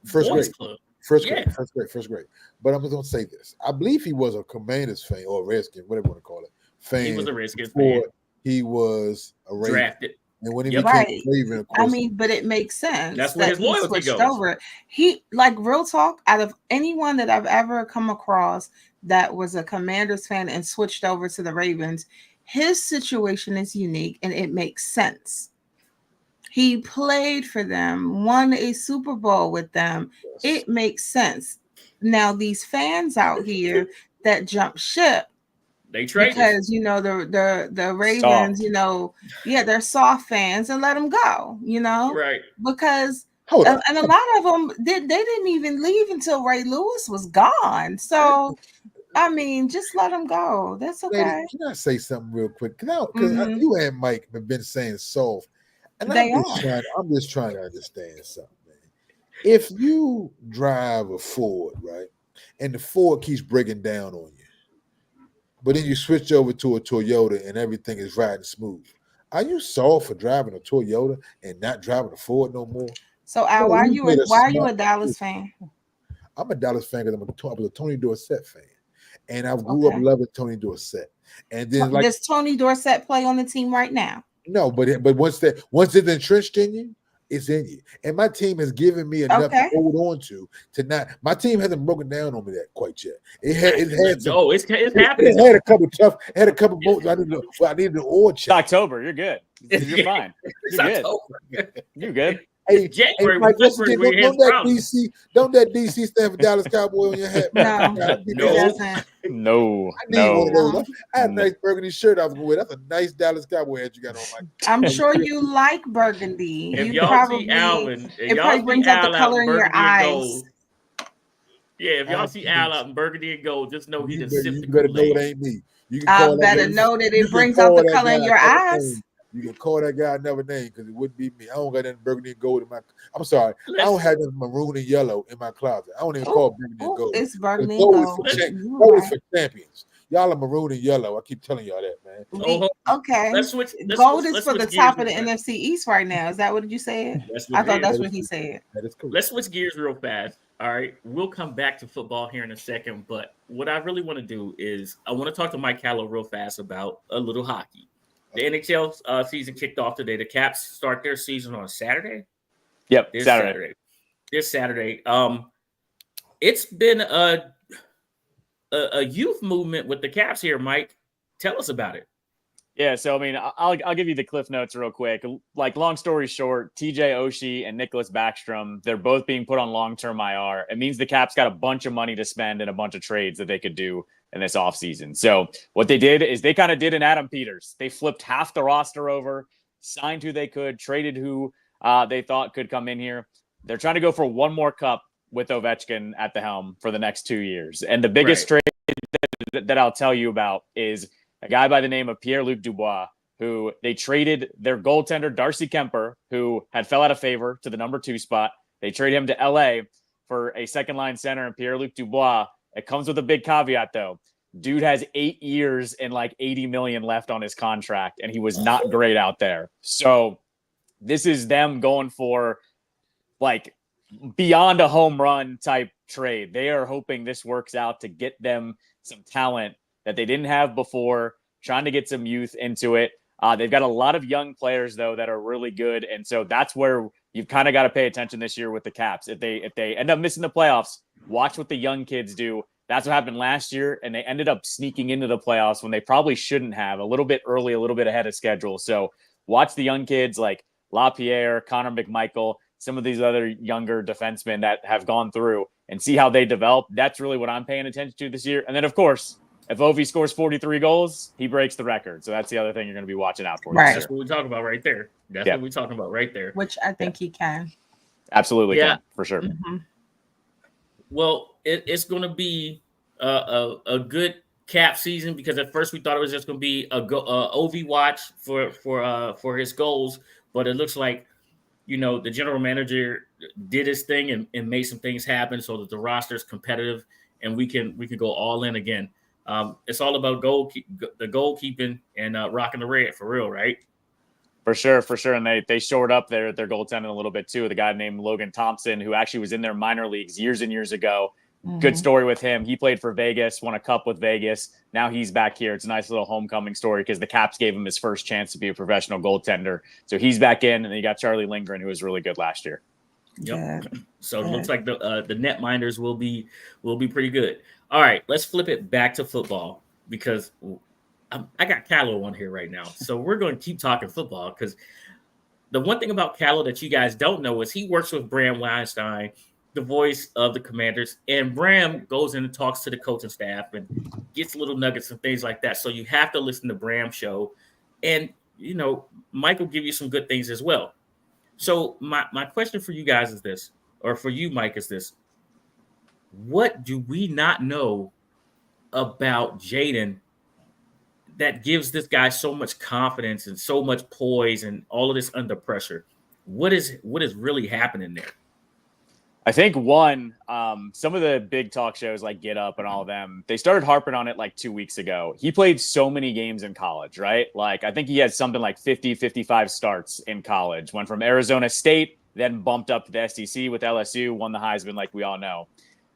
first grade. Club. First grade. But I'm just going to say this. I believe he was a Commanders fan or a Redskin, whatever you want to call it. Fan. He was a Redskins fan. He was a Raven. Drafted. And when he became a Raven, of course, I mean, but it makes sense. That's where his loyalty goes. Over. He, like, real talk, out of anyone that I've ever come across that was a Commanders fan and switched over to the Ravens, his situation is unique and it makes sense. He played for them, won a Super Bowl with them. It makes sense. Now, these fans out here that jump ship, they trade because the Ravens, they're soft fans, and let them go, right? Because and a lot of them they didn't even leave until Ray Lewis was gone. So I mean, just let them go. That's okay. Lady, can I say something real quick? Because you and Mike have been saying soft, and I'm just trying to understand something, man. If you drive a Ford, right, and the Ford keeps breaking down on you, but then you switch over to a Toyota and everything is riding smooth, are you soft for driving a Toyota and not driving a Ford no more? So, Al, why are you a Dallas fan? I'm a Dallas fan because I was a Tony Dorsett fan, and I grew up loving Tony Dorsett. And then, does Tony Dorsett play on the team right now? No, but once it's entrenched in you, it's in you. And my team has given me enough to hold on to not. My team hasn't broken down on me that quite yet. It had it's happening. It had a couple tough. Had a couple moments. I needed an oil check. It's October. You're good. You're fine. You're good. You're good. Hey, January, Mike, don't that DC stand for Dallas Cowboy on your hat? No. I need one of those. I had a nice burgundy shirt I was with. That's a nice Dallas Cowboy hat you got on, Mike. I'm sure you like burgundy. If y'all see Alvin, it probably brings out the color in your eyes. Yeah, if y'all see Al out in burgundy and gold, just know he just sipped the better know it ain't me. I better know that it brings out the color in your eyes. You can call that guy another name because it wouldn't be me. I don't got that burgundy and gold in my. I'm sorry, I don't have that maroon and yellow in my closet. I don't even call it burgundy and gold. It's burgundy and gold. Gold is for champions. Y'all are maroon and yellow. I keep telling y'all that, man. Okay. Gold is for the top of the NFC East right now. Is that what you said? I thought that's what he said. That is correct. Let's switch gears real fast. All right, we'll come back to football here in a second, but what I really want to do is I want to talk to Mike Callow real fast about a little hockey. The NHL season kicked off today. The Caps start their season on Saturday. Yep, Saturday. This Saturday. It's been a youth movement with the Caps here, Mike. Tell us about it. Yeah, so I mean, I'll give you the cliff notes real quick. Like, long story short, TJ Oshie and Nicholas Backstrom, they're both being put on long-term IR. It means the Caps got a bunch of money to spend and a bunch of trades that they could do in this offseason. So what they did is they kind of did an Adam Peters. They flipped half the roster over, signed who they could, traded who they thought could come in here. They're trying to go for one more cup with Ovechkin at the helm for the next 2 years. And the biggest trade that I'll tell you about is a guy by the name of Pierre-Luc Dubois, who they traded their goaltender, Darcy Kemper, who had fell out of favor to the number 2 spot. They traded him to LA for a second-line center and Pierre-Luc Dubois. It comes with a big caveat, though. Dude has 8 years and like $80 million left on his contract, and he was not great out there. So this is them going for like beyond a home run type trade. They are hoping this works out to get them some talent that they didn't have before, trying to get some youth into it. They've got a lot of young players, though, that are really good. And so that's where you've kind of got to pay attention this year with the Caps. If they end up missing the playoffs, watch what the young kids do. That's what happened last year, and they ended up sneaking into the playoffs when they probably shouldn't have, a little bit early, a little bit ahead of schedule. So watch the young kids like LaPierre, Connor McMichael, some of these other younger defensemen that have gone through, and see how they develop. That's really what I'm paying attention to this year. And then, of course, if Ovi scores 43 goals, he breaks the record. So that's the other thing you're going to be watching out for. Right. That's what we're talking about right there. That's what we're talking about right there. Which I think he can. Absolutely can, for sure. Mm-hmm. Well, it's going to be a good Cap season, because at first we thought it was just going to be a Ovi watch for his goals, but it looks like, you know, the general manager did his thing and made some things happen so that the roster is competitive and we can go all in again. It's all about the goalkeeping and rocking the red for real, right? For sure. And they shored up their goaltending a little bit too. The guy named Logan Thompson, who actually was in their minor leagues years and years ago. Mm-hmm. Good story with him. He played for Vegas, won a cup with Vegas. Now he's back here. It's a nice little homecoming story because the Caps gave him his first chance to be a professional goaltender. So he's back in, and then you got Charlie Lindgren, who was really good last year. Yep. So it looks like the netminders will be pretty good. All right, let's flip it back to football, because I got Callow on here right now. So we're going to keep talking football, because the one thing about Callow that you guys don't know is he works with Bram Weinstein, the voice of the Commanders, and Bram goes in and talks to the coaching staff and gets little nuggets and things like that. So you have to listen to Bram's show, and you know Mike will give you some good things as well. So my question for you guys is this, or for you, Mike, is this: what do we not know about Jaden that gives this guy so much confidence and so much poise and all of this under pressure? What is really happening there? I think one, some of the big talk shows like Get Up and all of them, they started harping on it like 2 weeks ago. He played so many games in college, right? Like, I think he had something like 50, 55 starts in college. Went from Arizona State, then bumped up to the SEC with LSU, won the Heisman, like we all know.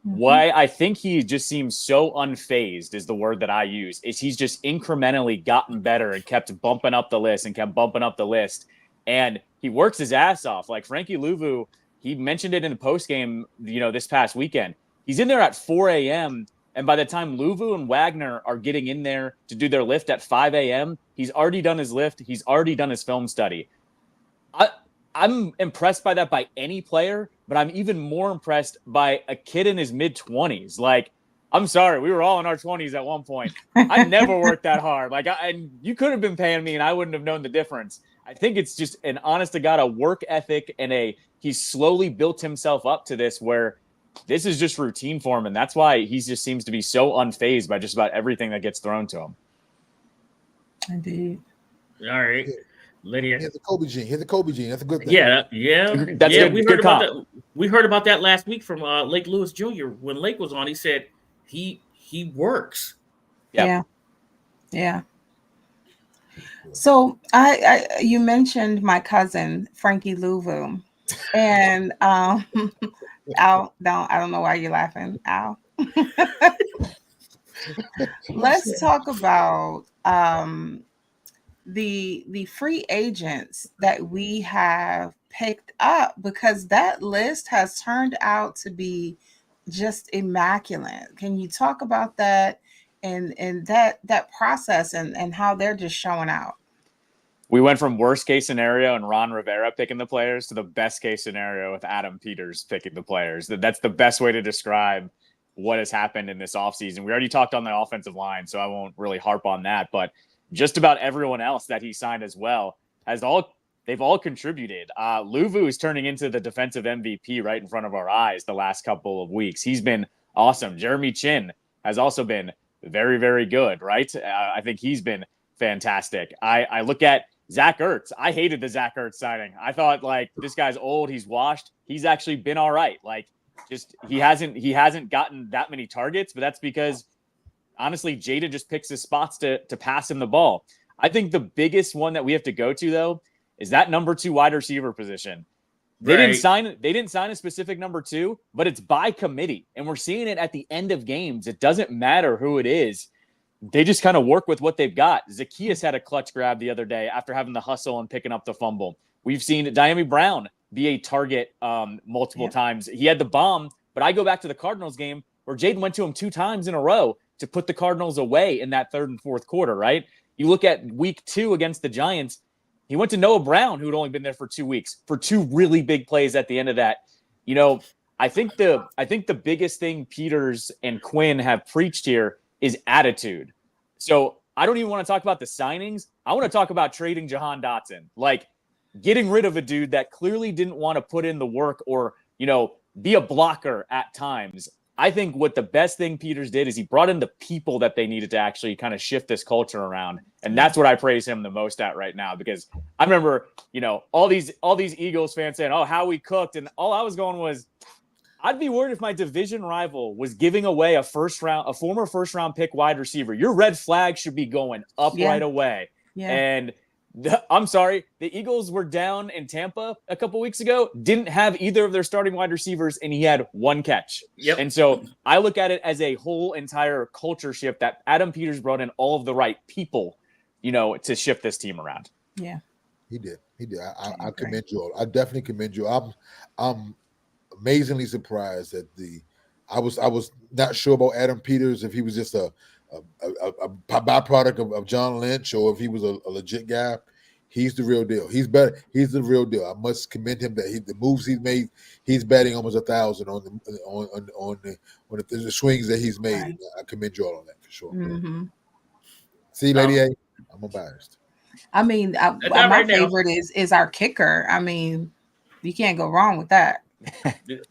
Mm-hmm. Why I think he just seems so unfazed is the word that I use, is he's just incrementally gotten better and kept bumping up the list. And he works his ass off. Like Frankie Louvu, he mentioned it in the postgame, this past weekend. He's in there at 4 a.m., and by the time Louvu and Wagner are getting in there to do their lift at 5 a.m., he's already done his lift. He's already done his film study. I'm impressed by that by any player, but I'm even more impressed by a kid in his mid-20s. Like, I'm sorry, we were all in our 20s at one point. I never worked that hard. And you could have been paying me, and I wouldn't have known the difference. I think it's just an honest to God, a work ethic, and he's slowly built himself up to this where this is just routine for him. And that's why he just seems to be so unfazed by just about everything that gets thrown to him. Indeed. All right. Lydia. Here's the Kobe gene. That's a good thing. Yeah. That's good. We heard about that. We heard about that last week from Lake Lewis Jr. When Lake was on, he said he works. Yep. Yeah. So you mentioned my cousin Frankie Louvu, and Al, I don't know why you're laughing, Al. Let's talk about the free agents that we have picked up, because that list has turned out to be just immaculate. Can you talk about that and that process and how they're just showing out. We went from worst case scenario and Ron Rivera picking the players to the best case scenario with Adam Peters picking the players. That's the best way to describe what has happened in this offseason. We already talked on the offensive line, so I won't really harp on that. But just about everyone else that he signed as well they've all contributed. Luvu is turning into the defensive MVP right in front of our eyes the last couple of weeks. He's been awesome. Jeremy Chin has also been very, very good, right? I think he's been fantastic. I look at Zach Ertz. I hated the Zach Ertz signing. I thought, like, this guy's old. He's washed. He's actually been all right. Like, just he hasn't gotten that many targets, but that's because, honestly, Jada just picks his spots to pass him the ball. I think the biggest one that we have to go to, though, is that number 2 wide receiver position. They didn't sign a specific number 2, but it's by committee. And we're seeing it at the end of games. It doesn't matter who it is. They just kind of work with what they've got. Zacchaeus had a clutch grab the other day after having the hustle and picking up the fumble. We've seen Diami Brown be a target multiple times. He had the bomb, but I go back to the Cardinals game where Jaden went to him 2 times in a row to put the Cardinals away in that 3rd and 4th quarter, right? You look at week 2 against the Giants, he went to Noah Brown, who had only been there for 2 weeks, for 2 really big plays at the end of that. You know, I think the biggest thing Peters and Quinn have preached here is attitude. So I don't even want to talk about the signings. I want to talk about trading Jahan Dotson, like getting rid of a dude that clearly didn't want to put in the work or, you know, be a blocker at times. I think what the best thing Peters did is he brought in the people that they needed to actually kind of shift this culture around. And that's what I praise him the most at right now, because I remember, you know, all these Eagles fans saying, oh, how we cooked. And all I was going was, I'd be worried if my division rival was giving away a former first round pick wide receiver. Your red flag should be going up right away. Yeah. And I'm sorry, the Eagles were down in Tampa a couple weeks ago, didn't have either of their starting wide receivers, and he had 1 catch. Yep. And so I look at it as a whole entire culture shift that Adam Peters brought in all of the right people, you know, to shift this team around. Yeah. He did. I commend you all. I definitely commend you. I'm amazingly surprised that I was not sure about Adam Peters, if he was just a byproduct of John Lynch or if he was a legit guy. He's the real deal. He's better. He's the real deal. I must commend him that the moves he's made. He's batting almost 1,000 on the swings that he's made. Right. I commend you all on that for sure. Mm-hmm. See, Lady A, I'm biased. I mean, my favorite is our kicker. I mean, you can't go wrong with that.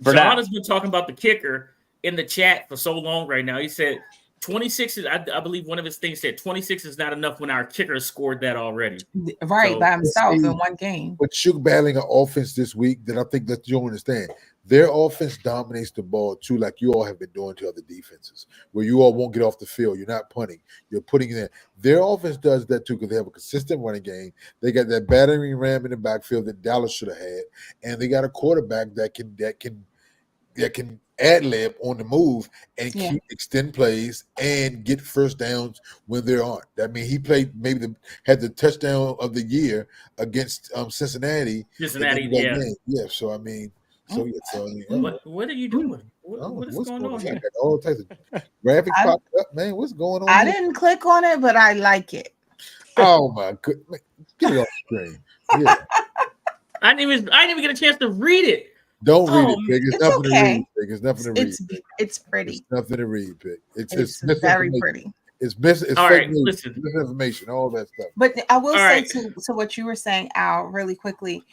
John has been talking about the kicker in the chat for so long right now. He said 26 is, I believe one of his things said 26 is not enough when our kicker scored that already. Right, by himself in one game. But Shook battling an offense this week that I think that you don't understand. Their offense dominates the ball too, like you all have been doing to other defenses, where you all won't get off the field. You're not punting. You're putting it in. Their offense does that too because they have a consistent running game. They got that battering ram in the backfield that Dallas should have had, and they got a quarterback that can ad-lib on the move and keep extend plays and get first downs when there aren't. I mean, he played had the touchdown of the year against Cincinnati. Yeah. So I mean, what are you doing? What's going on here? All types of graphics popped up, man. What's going on? I didn't click on it, but I like it. Oh my goodness! Get it off the screen. Yeah. I didn't even get a chance to read it. Don't read it, Pig. It's nothing to read, Pig. It's nothing to read. It's pretty. It's nothing to read, Pig. It's very pretty. It's all fake right, news, misinformation, all that stuff. But I will say to what you were saying, Al, really quickly.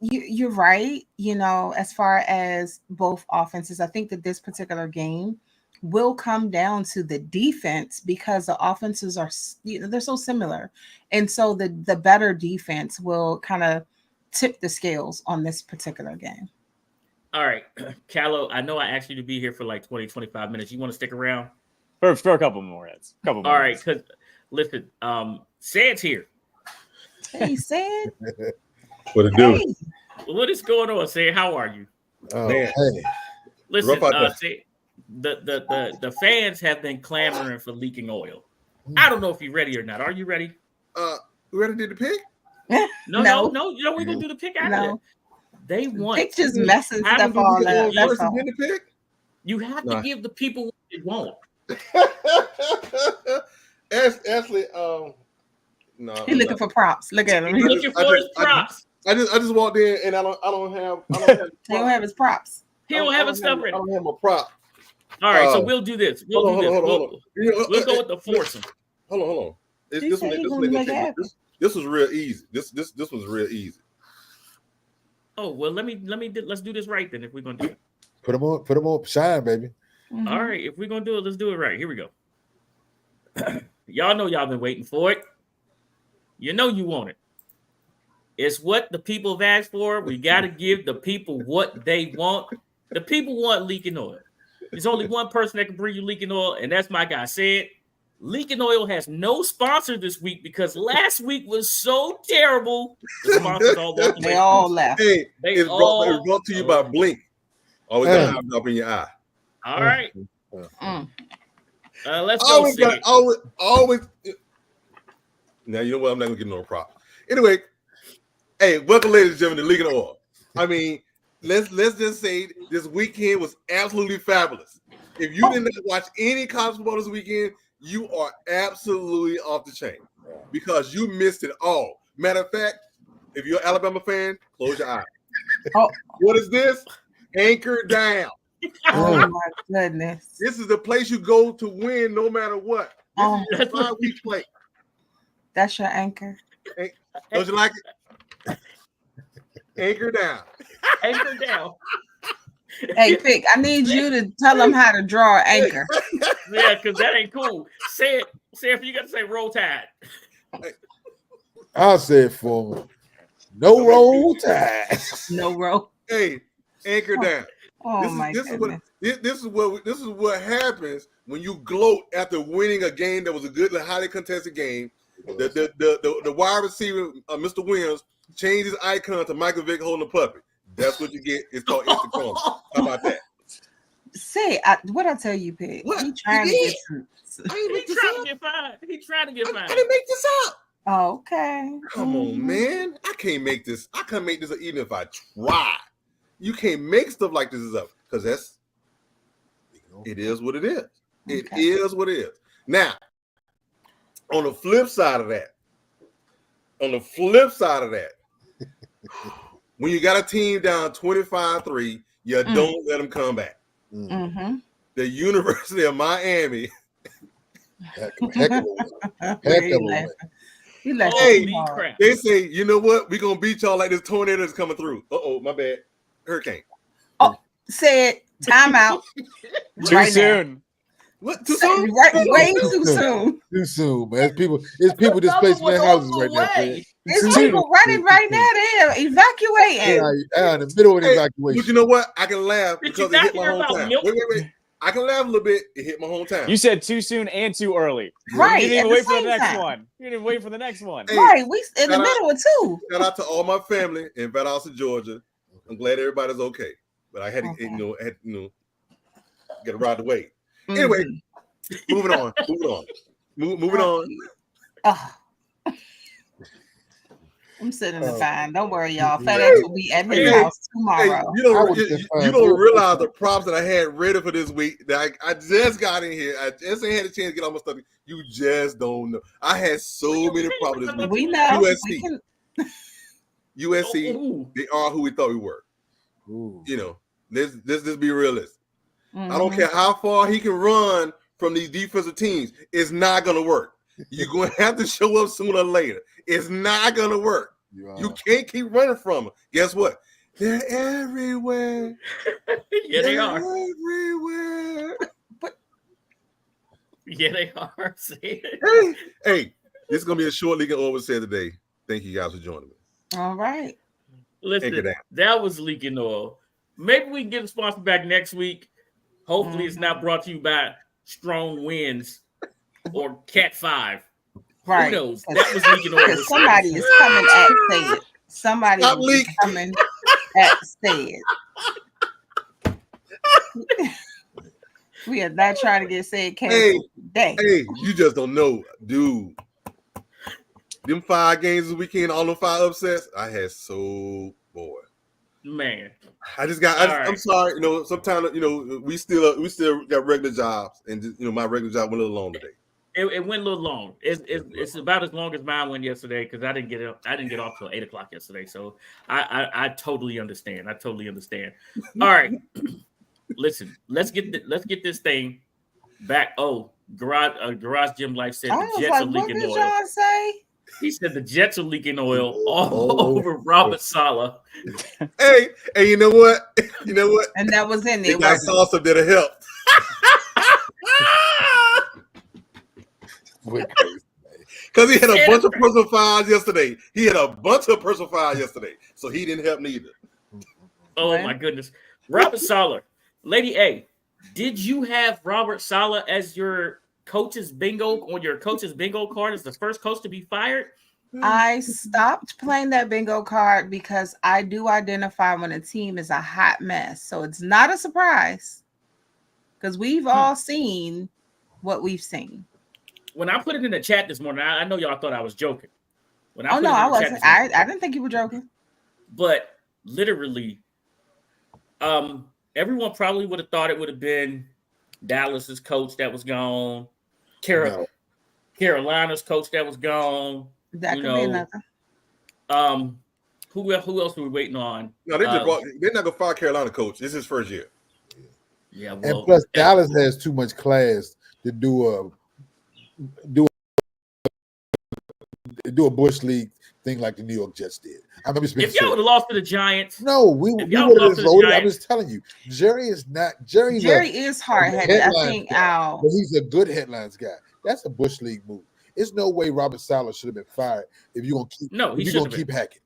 You're right. You know, as far as both offenses, I think that this particular game will come down to the defense because the offenses are, they're so similar, and so the better defense will kind of tip the scales on this particular game. All right, Callow, I know I asked you to be here for like 20, 25 minutes. You want to stick around? For a couple more minutes. All right, because listen, Sad's here. Hey, Sad. What it do? Hey. What is going on, Sad? How are you? Hey. Listen, Sad, the fans have been clamoring for leaking oil. I don't know if you're ready or not. Are you ready? We ready to do the pick? No, we're gonna do the pick after. They want pick just messing stuff all up. You have to give the people what they want. Ashley, no. He's looking for props. Look at him. He's looking for his props. I just walked in and I don't have He don't have his props. He don't have his stuff I ready. don't have my prop. All right, so we'll do this. We'll Hold on. We'll go with the foursome. Hold on. He said he gonna make it happen. This was real easy. This was real easy. Oh well, let's do this right then. If we're gonna do it, Put them on, shine, baby. Mhm. all right. If we're gonna do it, let's do it right. Here we go. Y'all know y'all been waiting for it. You know you want it. It's what the people have asked for. We got to give the people what they want. The people want leaking oil. There's only one person that can bring you leaking oil, and that's my guy Said. Leaking Oil has no sponsor this week because last week was so terrible. The sponsors all walked away. They all left. Hey, They it's all- brought to you by Blink. Always got to up in your eye. All right. Mm. Let's go. Sid. Always. Now you know what? I'm not gonna get no prop. Anyway, hey, welcome, ladies and gentlemen, to League of Oil. I mean, let's just say this weekend was absolutely fabulous. If you did not watch any college football this weekend, you are absolutely off the chain because you missed it all. Matter of fact, if you're an Alabama fan, close your eyes. Oh. What is this? Anchor down. Oh my goodness. This is the place you go to win no matter what. Oh, This is a 5-week play. that's your anchor. Don't you like it? Anchor down. Anchor down. Hey, Pick, I need you to tell them how to draw an anchor. Yeah, because that ain't cool. Say if you got to say roll tide. I'll say it for him. No roll tide. No rope. Hey, anchor down. Oh my goodness. This is what happens when you gloat after winning a game that was a good, highly contested game. The wide receiver, Mr. Williams, changed his icon to Michael Vick holding a puppy. That's what you get. It's called instant karma. How about that? Say, what I tell you, Pick? What? He trying to get some. He trying to get fined. He trying to get I fined. didn't make this up. Oh, okay. Come on, man. I can't make this. I can't make this up even if I try. You can't make stuff like this up because it is what it is. It Okay. is what it is. Now, on the flip side of that, when you got a team down 25-3, you don't let them come back. Mm-hmm. The University of Miami. Heck of a win. You left Hey, it hard. crap. They say, you know what? We're going to beat y'all like this tornado is coming through. Uh-oh, my bad. Hurricane. Said time out. Too Right now. soon. What? Too soon? Right, way too soon. Too soon, man. It's people displacing their houses right now, man. There's people running right now. They're evacuating. Yeah, in the middle of the Hey, evacuation. but you know what? I can laugh Did because you it hit not my hear about hometown. milk? Wait. I can laugh a little bit. It hit my hometown. You said too soon and too early. Right. You didn't at even wait for the same next time. one. You didn't even wait for the next one. Hey, Right. We in the shout out- middle of two. Shout out to all my family in Valdosta, Georgia. I'm glad everybody's okay. But I had to, Okay. get a ride the way. Anyway, moving on. Moving on. Oh. I'm sitting in the fine. Don't worry, y'all. FedEx will be at his house Hey, tomorrow. you I don't, was you, just you don't realize the props that I had ready for this week that I just got in here. I just ain't had a chance to get all my stuff. You just don't know. I had so many props this week. We know. USC. We can, USC, Ooh. they are who we thought we were. Ooh. You know, let's just be realistic. mm-hmm. I don't care how far he can run from these defensive teams. It's not going to work. You're going to have to show up sooner or later. It's not going to work. You can't keep running from them. Guess what? They're everywhere. Yeah, they are. Everywhere. Yeah, they are. See? Hey, this is going to be a short league of oversaid today. Thank you guys for joining me. All right. Listen, Anchor down. that was leaking oil. Maybe we can get a sponsor back next week. Hopefully, it's not brought to you by Strong Winds or Cat 5. Right. Who knows? That was leaking oil. Because somebody is coming at Say It. Somebody Stop is leaking. coming at Say It. We are not trying to get Say It canceled today. Hey, you just don't know, dude. Them 5 games this weekend, all them 5 upsets, I had so boy. Man. I'm right. sorry. You know, sometimes we still got regular jobs, and just, my regular job went a little long today. It went a little long. It's about as long as mine went yesterday because I didn't get off till 8:00 yesterday. So I totally understand. All right, listen. Let's get this thing back. Oh, garage gym life said the Jets are leaking what did oil. John say? He said the Jets are leaking oil all over Robert Saleh. Hey, you know what? And that was in They there. got salsa that'll help. Because he had a bunch of personal fouls yesterday. So he didn't help neither. Oh my goodness. Robert Saleh. Lady A, did you have Robert Saleh as your coach's bingo card as the first coach to be fired? I stopped playing that bingo card because I do identify when a team is a hot mess. So it's not a surprise because we've all seen what we've seen. When I put it in the chat this morning, I know y'all thought I was joking. I wasn't. I didn't think you were joking. But literally, everyone probably would have thought it would have been Dallas's coach that was gone, Carolina's coach that was gone. That could be another. Who else are we waiting on? No, they're not gonna fire Carolina coach. This is his first year. Yeah, well, and plus Dallas has too much class to do a Bush League thing like the New York Jets did. I remember if y'all would have lost to the Giants, no, we would have voted. I'm just telling you, Jerry is hard-headed. I think but he's a good headlines guy. That's a Bush League move. There's no way Robert Saleh should have been fired if you're gonna keep hacking.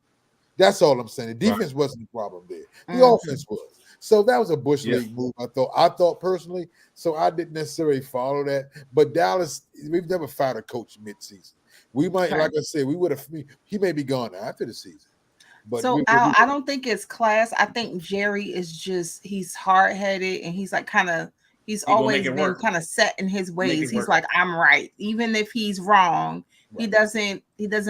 That's all I'm saying. The defense wasn't the problem there. The offense was. So that was a Bush League move. I thought personally. So I didn't necessarily follow that. But Dallas, we've never fired a coach mid-season. We might, like I said, we would have. He may be gone after the season. But so I don't think it's class. I think Jerry is he's hard-headed and he's like he's always been kind of set in his ways. He's like, I'm right. Even if he's wrong, he doesn't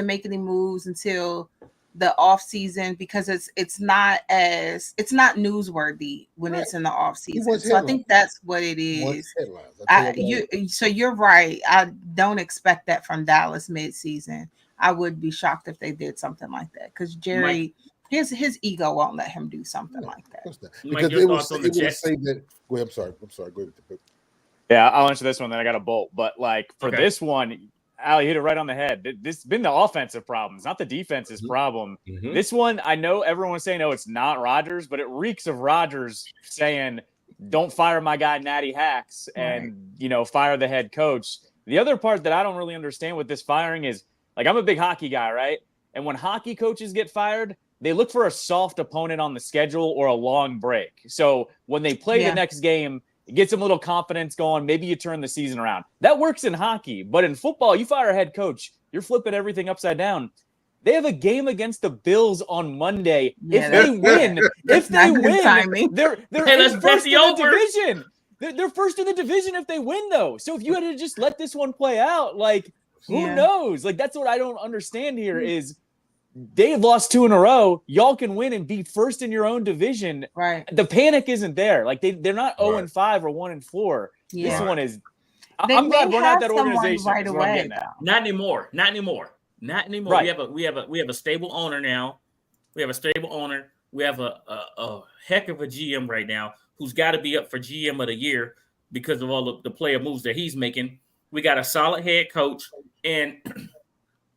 make any moves until the off season because it's not newsworthy when it's in the off season. So I think that's what it is. So you're right. I don't expect that from Dallas mid-season. I would be shocked if they did something like that because Jerry, his ego won't let him do something like that. Because it would say that. Go ahead. I'm sorry. Go ahead. Yeah, I'll answer this one. Then I got a bolt. But for this one, Ali hit it right on the head. This has been the offensive problems, not the defense's problem. Mm-hmm. This one, I know everyone's saying, it's not Rodgers, but it reeks of Rodgers saying, don't fire my guy Natty Hacks and, fire the head coach. The other part that I don't really understand with this firing is, I'm a big hockey guy, right? And when hockey coaches get fired, they look for a soft opponent on the schedule or a long break. So when they play the next game, it gets them a little confidence going. Maybe you turn the season around. That works in hockey. But in football, you fire a head coach, you're flipping everything upside down. They have a game against the Bills on Monday. Yeah, they're first in the division. They're first in the division if they win, though. So if you had to just let this one play out, who knows? That's what I don't understand here is they've lost 2 in a row. Y'all can win and be first in your own division. Right. The panic isn't there. They're not 0-5 or 1-4. Yeah. This one is. I'm glad we're not that organization. Right away. Not anymore. Right. We have a stable owner now. We have a heck of a GM right now who's got to be up for GM of the year because of all the player moves that he's making. We got a solid head coach, and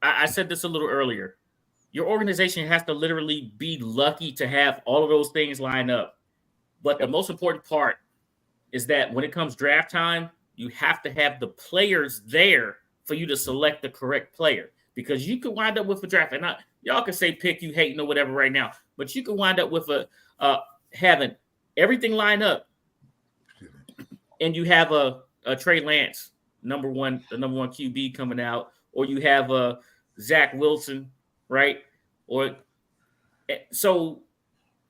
I said this a little earlier. Your organization has to literally be lucky to have all of those things line up. But the most important part is that when it comes draft time, you have to have the players there for you to select the correct player. Because you could wind up with a draft. And y'all can say pick you hating or whatever right now. But you could wind up with having everything line up. And you have a Trey Lance, the number one QB coming out. Or you have a Zach Wilson, right? So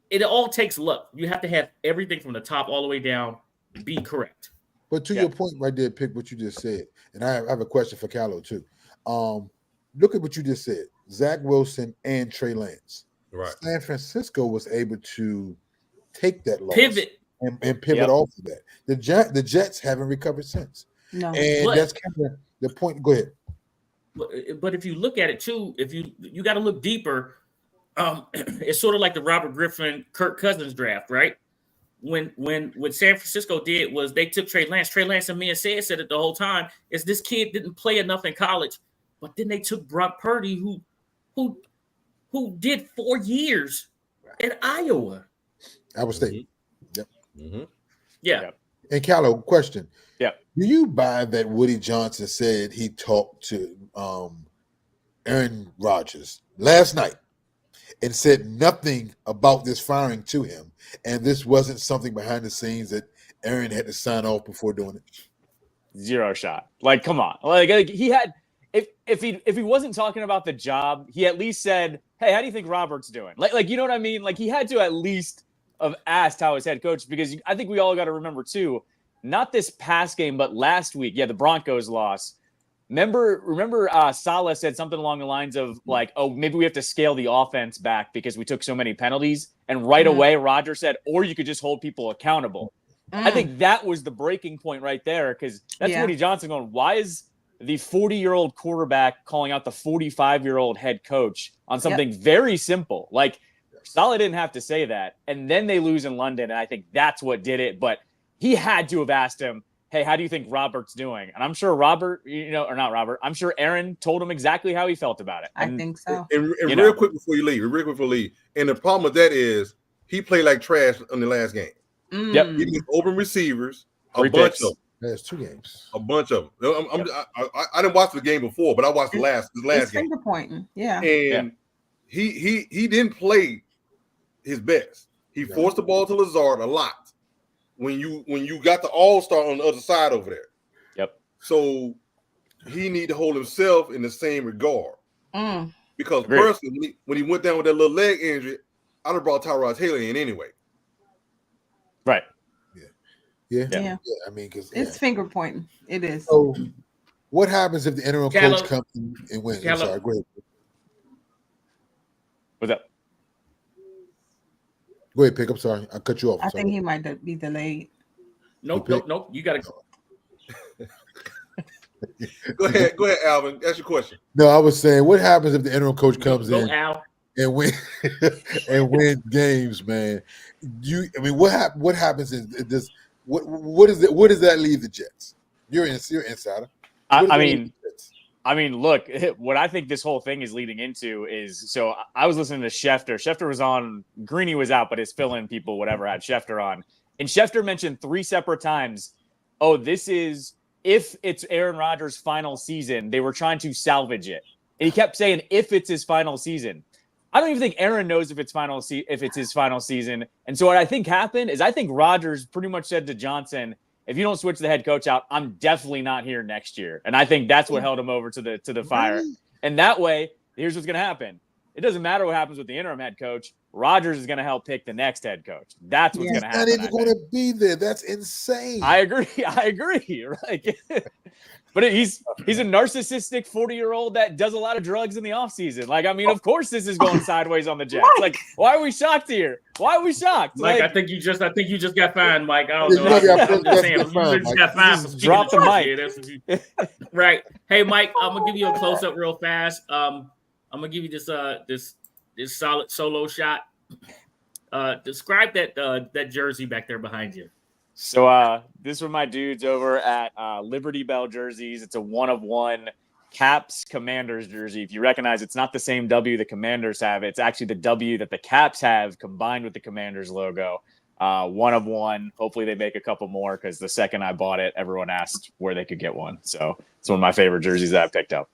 it all takes luck. You have to have everything from the top all the way down be correct. But to your point right there, pick what you just said. And I have a question for Callow too. Look at what you just said. Zach Wilson and Trey Lance. Right. San Francisco was able to take that loss Pivot. and pivot off of that. The Jets haven't recovered since. No. And that's kind of the point. Go ahead. But if you look at it too, if you got to look deeper, it's sort of like the Robert Griffin, Kirk Cousins draft, right? When what San Francisco did was they took Trey Lance. Trey Lance and me and said it the whole time is this kid didn't play enough in college, but then they took Brock Purdy, who did 4 years at Iowa. Iowa State. Yep. Mm-hmm. Yeah. Yep. And Callow, question. Yeah. Do you buy that Woody Johnson said he talked to Aaron Rodgers last night and said nothing about this firing to him, and this wasn't something behind the scenes that Aaron had to sign off before doing it? Zero shot. Like, come on. Like he had, if he wasn't talking about the job, he at least said, "Hey, how do you think Robert's doing?" Like you know what I mean? Like he had to at least have asked how his head coach, because I think we all got to remember too, not this past game, but last week. Yeah, the Broncos lost. Remember, Saleh said something along the lines of like, "Oh, maybe we have to scale the offense back because we took so many penalties." And right away, Rodgers said, "Or you could just hold people accountable." I think that was the breaking point right there, because that's Woody Johnson going, "Why is the 40-year-old quarterback calling out the 45-year-old head coach on something very simple?" Like Saleh didn't have to say that, and then they lose in London, and I think that's what did it. But he had to have asked him, "Hey, how do you think Robert's doing?" And I'm sure I'm sure Aaron told him exactly how he felt about it. I think so. And real quick before you leave, and the problem with that is he played like trash in the last game. Yep. He was open receivers, Three picks. of them. There's 2 games. A bunch of them. I didn't watch the game before, but I watched the last It's game. finger pointing. Yeah. And he didn't play his best. He forced the ball to Lazard a lot. When you got the all-star on the other side over there. Yep. So he need to hold himself in the same regard. Because personally, when he went down with that little leg injury, I'd have brought Tyrod Taylor in anyway. Right. Yeah. I mean, because it's finger pointing. It is. So, what happens if the interim Callow. coach comes in and wins? I'm Callow. sorry, go ahead. What's up? Go ahead, Pick. I'm sorry, I cut you off. I think he might be delayed. Nope. You got to go. Go ahead, Alvin. That's your question. No, I was saying, what happens if the interim coach comes Go, in Al. and win games, man? What happens is this? What does that leave the Jets? You're insider. I mean, look, what I think this whole thing is leading into is, so I was listening to Schefter. Schefter was on, Greeny was out, but his fill-in people, whatever, had Schefter on. And Schefter mentioned 3 separate times, this is, if it's Aaron Rodgers' final season, they were trying to salvage it. And he kept saying, if it's his final season. I don't even think Aaron knows if it's his final season. And so what I think happened is I think Rodgers pretty much said to Johnson, if you don't switch the head coach out, I'm definitely not here next year. And I think that's what held him over to the fire. And that way, here's what's going to happen. It doesn't matter what happens with the interim head coach. Rodgers is going to help pick the next head coach. That's what's going to happen. He's not even going to be there. That's insane. I agree. Right. But he's a narcissistic 40-year-old that does a lot of drugs in the offseason. Like, I mean, of course this is going sideways on the Jets. Like, why are we shocked here? Why are we shocked? Mike, I think you just got fined, Mike. I don't know. I'm just saying, you just got fined for drop the mic. That's what you... Right. Hey, Mike, I'm gonna give you a close up real fast. I'm gonna give you this solid solo shot. Describe that jersey back there behind you. So this were my dudes over at Liberty Bell Jerseys. It's a 1-of-1 Caps Commanders jersey. If you recognize, it's not the same W the Commanders have. It's actually the W that the Caps have combined with the Commanders logo. 1-of-1. Hopefully they make a couple more, because the second I bought it, everyone asked where they could get one. So it's one of my favorite jerseys that I picked up.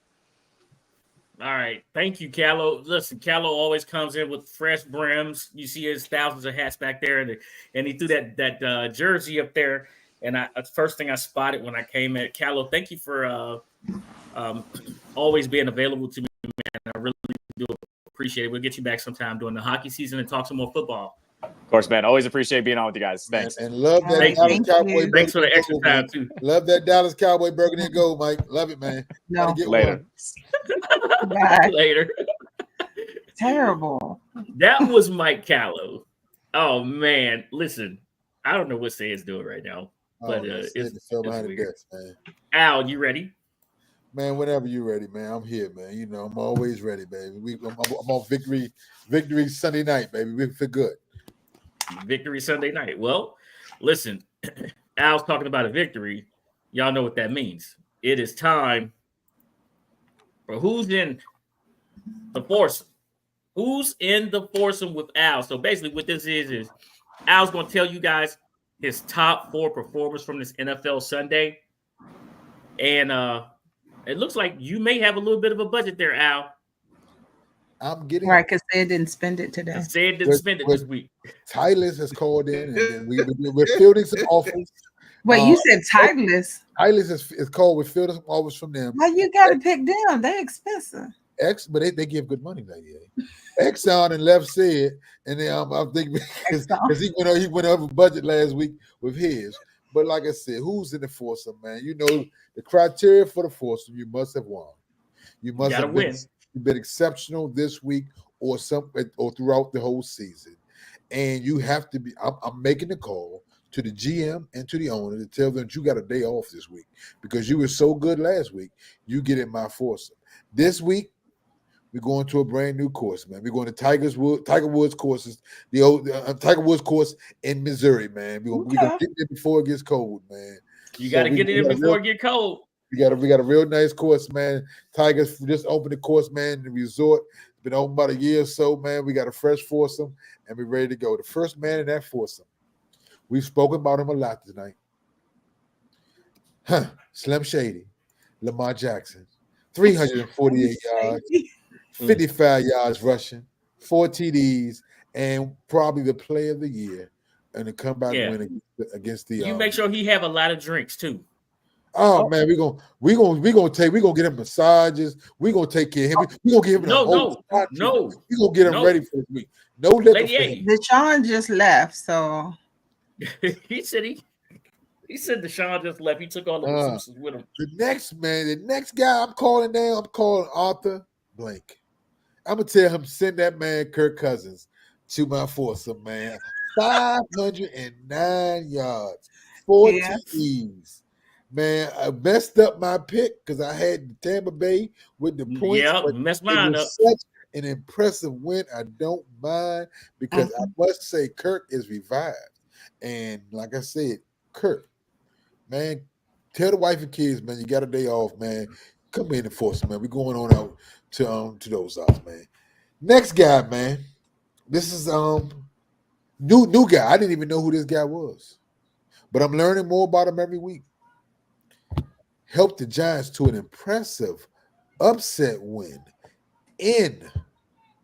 All right. Thank you, Callow. Listen, Callow always comes in with fresh brims. You see his thousands of hats back there, and he threw that jersey up there. And first thing I spotted when I came in, Callow, thank you for always being available to me, man. I really do appreciate it. We'll get you back sometime during the hockey season and talk some more football. Of course, man. Always appreciate being on with you guys. Thanks. And love that Thank Dallas you. Cowboy. Thanks for the extra time, too. Love that Dallas Cowboy burgundy and gold, Mike. Love it, man. No. Get Later. Bye. Later. terrible. That was Mike Callow. Oh man, listen, I don't know what Say's doing right now, but it's behind the weird. desk, man. Al, you ready? Man, whenever you're ready, man, I'm here, man. You know, I'm always ready, baby. I'm on victory Sunday night, baby. We feel good. Victory Sunday night. Well, listen, Al's talking about a victory. Y'all know what that means. It is time for who's in the foursome. Who's in the foursome with Al? So basically, what this is Al's going to tell you guys his top 4 performers from this NFL Sunday, and it looks like you may have a little bit of a budget there, Al. I'm getting right because they didn't spend it today. Say it didn't spend it this week. Titleist has called in, and we're fielding some offers. Wait, you said Titleist? Titleist is called. We're fielding some offers from them. Well, you got to pick them. They're expensive. But they give good money, lady. Exxon and Left said, and then I'm thinking because he went over budget last week with his. But like I said, who's in the foursome, man? You know the criteria for the foursome. You must have won. You must have been exceptional this week or throughout the whole season, and you have to be. I'm making the call to the GM and to the owner to tell them that you got a day off this week because you were so good last week. You get in my foursome this week. We're going to a brand new course, man. We're going to Tiger Woods courses, the old Tiger Woods course in Missouri, man. We're gonna get there before it gets cold, man. You got to get it in before it gets cold. We got a real nice course, man. Tigers just opened the course, man. The resort it's been open about a year or so, man. We got a fresh foursome, and we're ready to go. The first man in that foursome, we've spoken about him a lot tonight. Slim Shady, Lamar Jackson, 348 yards. 55 yards rushing, 4 TDs, and probably the player of the year, and a comeback win against the. You make sure he have a lot of drinks too. Oh man, we're gonna get him massages. We're gonna take care of him. We're gonna give him no. We're gonna get him ready for this week. No liquor. Deshaun just left, so he said Deshaun just left. He took all the resources with him. The next guy I'm calling Arthur Blank. I'm gonna tell him send that man Kirk Cousins to my foursome, man. 509 yards, 4 TDs. Man, I messed up my pick because I had Tampa Bay with the points. Yeah, messed mine up. Such an impressive win. I don't mind because I must say Kirk is revived. And like I said, Kirk, man, tell the wife and kids, man, you got a day off, man. Come in the foursome, man. We're going on out to those odds, man. Next guy, man. This is new guy. I didn't even know who this guy was, but I'm learning more about him every week. Helped the Giants to an impressive upset win in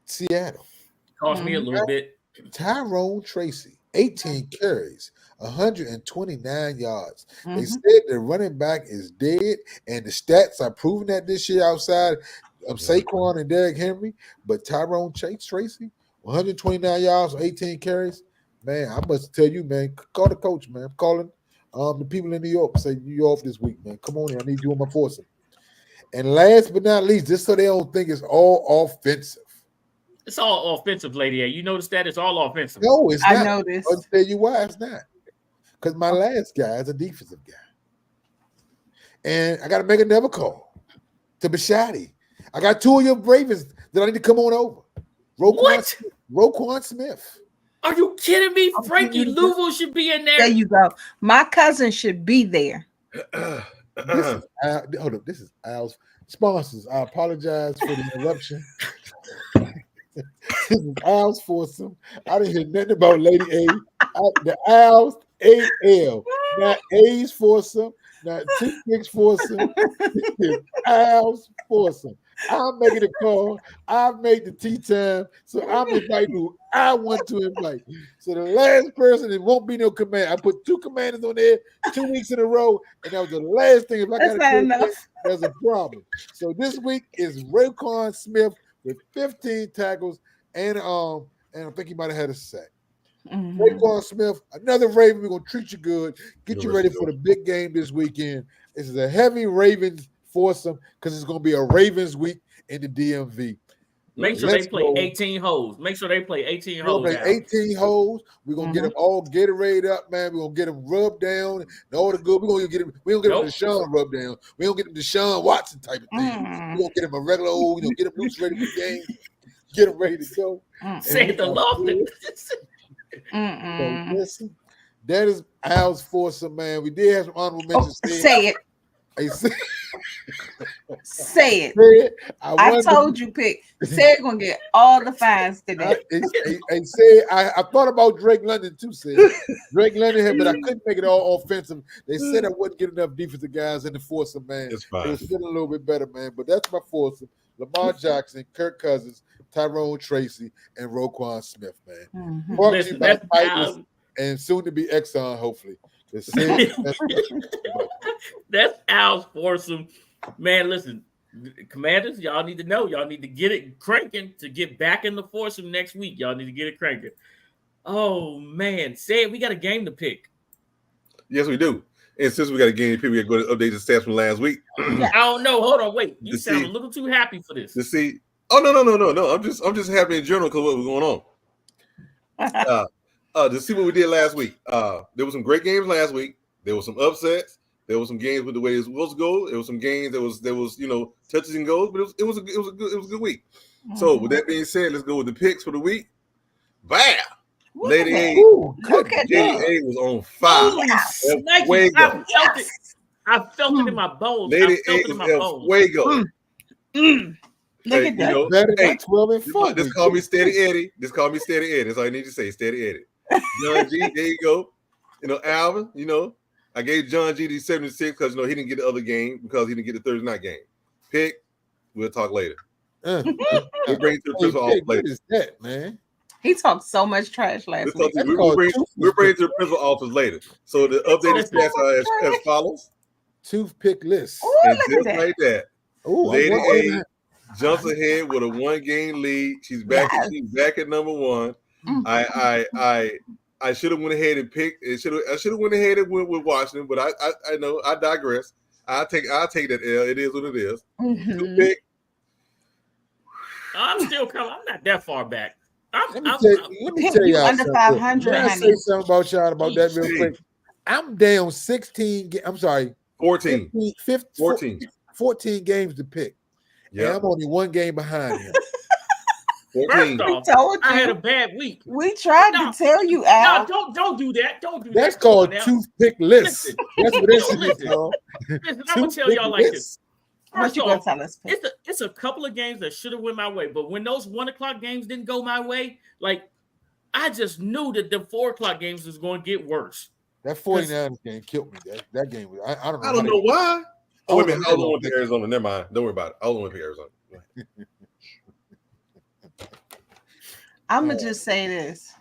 Seattle. Cost me a little bit. Tyrone Tracy, 18 carries, 129 yards. They said the running back is dead, and the stats are proving that this year outside of Saquon and Derrick Henry. But Tyrone Tracy, 129 yards, 18 carries. Man, I must tell you, man, call the coach, man. I'm calling the people in New York. Say you off this week, man. Come on here. I need you on my foursome. And last but not least, just so they don't think it's all offensive. It's all offensive, lady. You notice that it's all offensive. No, it's not. I noticed. I'll tell you why it's not. Because my last guy is a defensive guy. And I got to make another call to Bishotti. I got 2 of your Ravens that I need to come on over. Roquan Smith. Are you kidding me? Frankie Louisville should be in there. There you go. My cousin should be there. This is Al's sponsors. I apologize for the interruption. This is Al's foursome. I didn't hear nothing about Lady A. The Al's AL, not A's foursome, not T6 foursome. This is Al's foursome. I'm making a call. I've made the tea time, so I'm inviting who I want to invite. So the last person, it won't be no command. I put 2 commanders on there 2 weeks in a row, and that was the last thing. If I got to, there's a problem. So this week is Roquan Smith with 15 tackles, and I think he might have had a sack. Roquan Smith, another Raven. We're gonna treat you good, get you ready for the big game this weekend. This is a heavy Ravens foursome because it's gonna be a Ravens week in the DMV. Make sure they play 18 holes. Make sure they play 18 holes. Play 18 holes. We're gonna get them all Gatorade up, man. We're gonna get them rubbed down and all the good. We're gonna get them. We don't get them Deshaun rubbed down. We don't get them Deshaun Watson type of thing. We're gonna get them a regular old. Get them loose ready for the game. Get them ready to go. Say the Lofton. So listen, that is Al's Foursome, man. We did have some honorable mentions. Say it. Hey, say it. I told you, Pick. Say it gonna get all the fines today. I thought about Drake London too. Said Drake London had, but I couldn't make it all offensive. They said I wouldn't get enough defensive guys in the Foursome, man. It's fine. It was getting a little bit better, man. But that's my Foursome: Lamar Jackson, Kirk Cousins, Tyrone Tracy, and Roquan Smith, man. Listen, that's and soon to be Exxon, hopefully. That's Al's Foursome, man. Listen, Commanders, y'all need to know. Y'all need to get it cranking to get back in the Foursome next week. Y'all need to get it cranking. Oh man, say it. We got a game to pick. Yes, we do. And since we got a game to pick, we got to go to update the stats from last week. I don't know. Hold on, wait. You sound a little too happy for this. To see. Oh no. I'm just happy in general because what was going on. To see what we did last week. There were some great games last week. There were some upsets. There were some games with the way it was supposed to go. There were some games there was touches and goals, but it was a good week. So with that being said, let's go with the picks for the week. Bam! Lady A was on fire. I felt it in my bones. Lady A is El Fuego. Look at that. 12 and 4. Just call me Steady Eddie. That's all you need to say. Steady Eddie. John G, there you go. Alvin, I gave John G the 76 because he didn't get the other game because he didn't get the Thursday night game. Pick, we'll talk later. We'll bring it to the principal office later. What is that, man? He talked so much trash last week. We'll bring it to the principal office later. So the updated stats are as follows. Toothpick list. Ooh, and just like that, Lady A jumps ahead with a 1-game lead. She's back. Yes. She's back at number 1. I should have went ahead and picked. I should have went ahead and went with Washington, but I know I digress. I'll take that L. It is what it is. Pick. I'm still coming. I'm not that far back. Let me tell y'all under 500. Let me say something about y'all about that real quick. I'm down 16. I'm sorry, 14. 14 games to pick. Yeah, I'm only 1 game behind him. 14. I had a bad week. We tried to tell you, Al. No, don't do that. Don't do That's that. That's called toothpick list. Listen, that's what this is called. Listen, I'm gonna tell y'all like this. What you gonna tell us? It's a couple of games that should have went my way, but when those 1 o'clock games didn't go my way, like I just knew that the 4 o'clock games was going to get worse. That 49ers game killed me. That game was. I don't know. I don't know why. Oh, wait a minute. I was going to pick Arizona. Never mind. Don't worry about it. I was going to pick Arizona. I'm gonna just say this,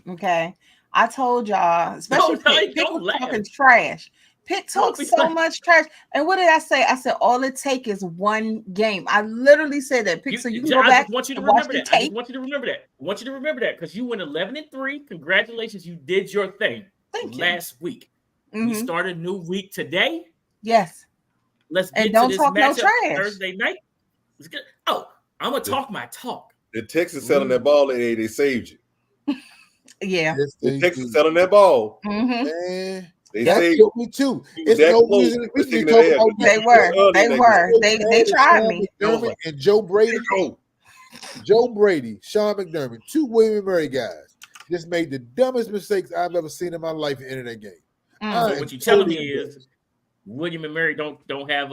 okay? I told y'all, especially Pick was talking trash. Pick talked so much trash. And what did I say? I said all it takes is 1 game. I literally said that. Pick, so you can go back. I want you to remember that. I want you to remember that. I want you to remember that because you went 11-3. Congratulations, you did your thing. Thank you. Last week. We start a new week today. Yes. Let's get don't to this talk matchup no trash. Thursday night. Let's get. Oh, I'm gonna talk my talk. The Texans selling that ball, they saved you. Yeah. The Texans selling that ball. Man, they saved me too. It's no reason we can talk about that. They tried me. McDermott and Joe Brady. Joe Brady, Sean McDermott, 2 William Murray guys just made the dumbest mistakes I've ever seen in my life in that game. So what you're telling me is William and Mary don't have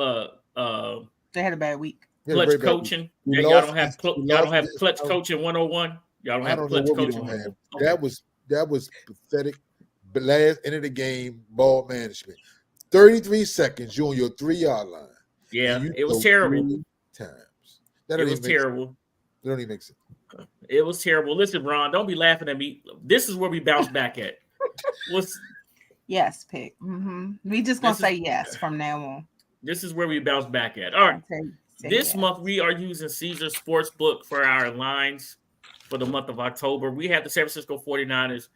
they had a bad week. Clutch coaching. Y'all don't have clutch coaching 101. Y'all don't have clutch coaching. Okay. That was pathetic. But last end of the game, ball management. 33 seconds, you're on your 3-yard line. Yeah, it was terrible. Times. It was terrible. It don't even make sense. It was terrible. Listen, Ron, don't be laughing at me. This is where we bounce back at. Yes, Pick. We just gonna say yes from now on. This is where we bounce back at. All right. This month, we are using Caesar Sportsbook for our lines for the month of October. We have the San Francisco 49ers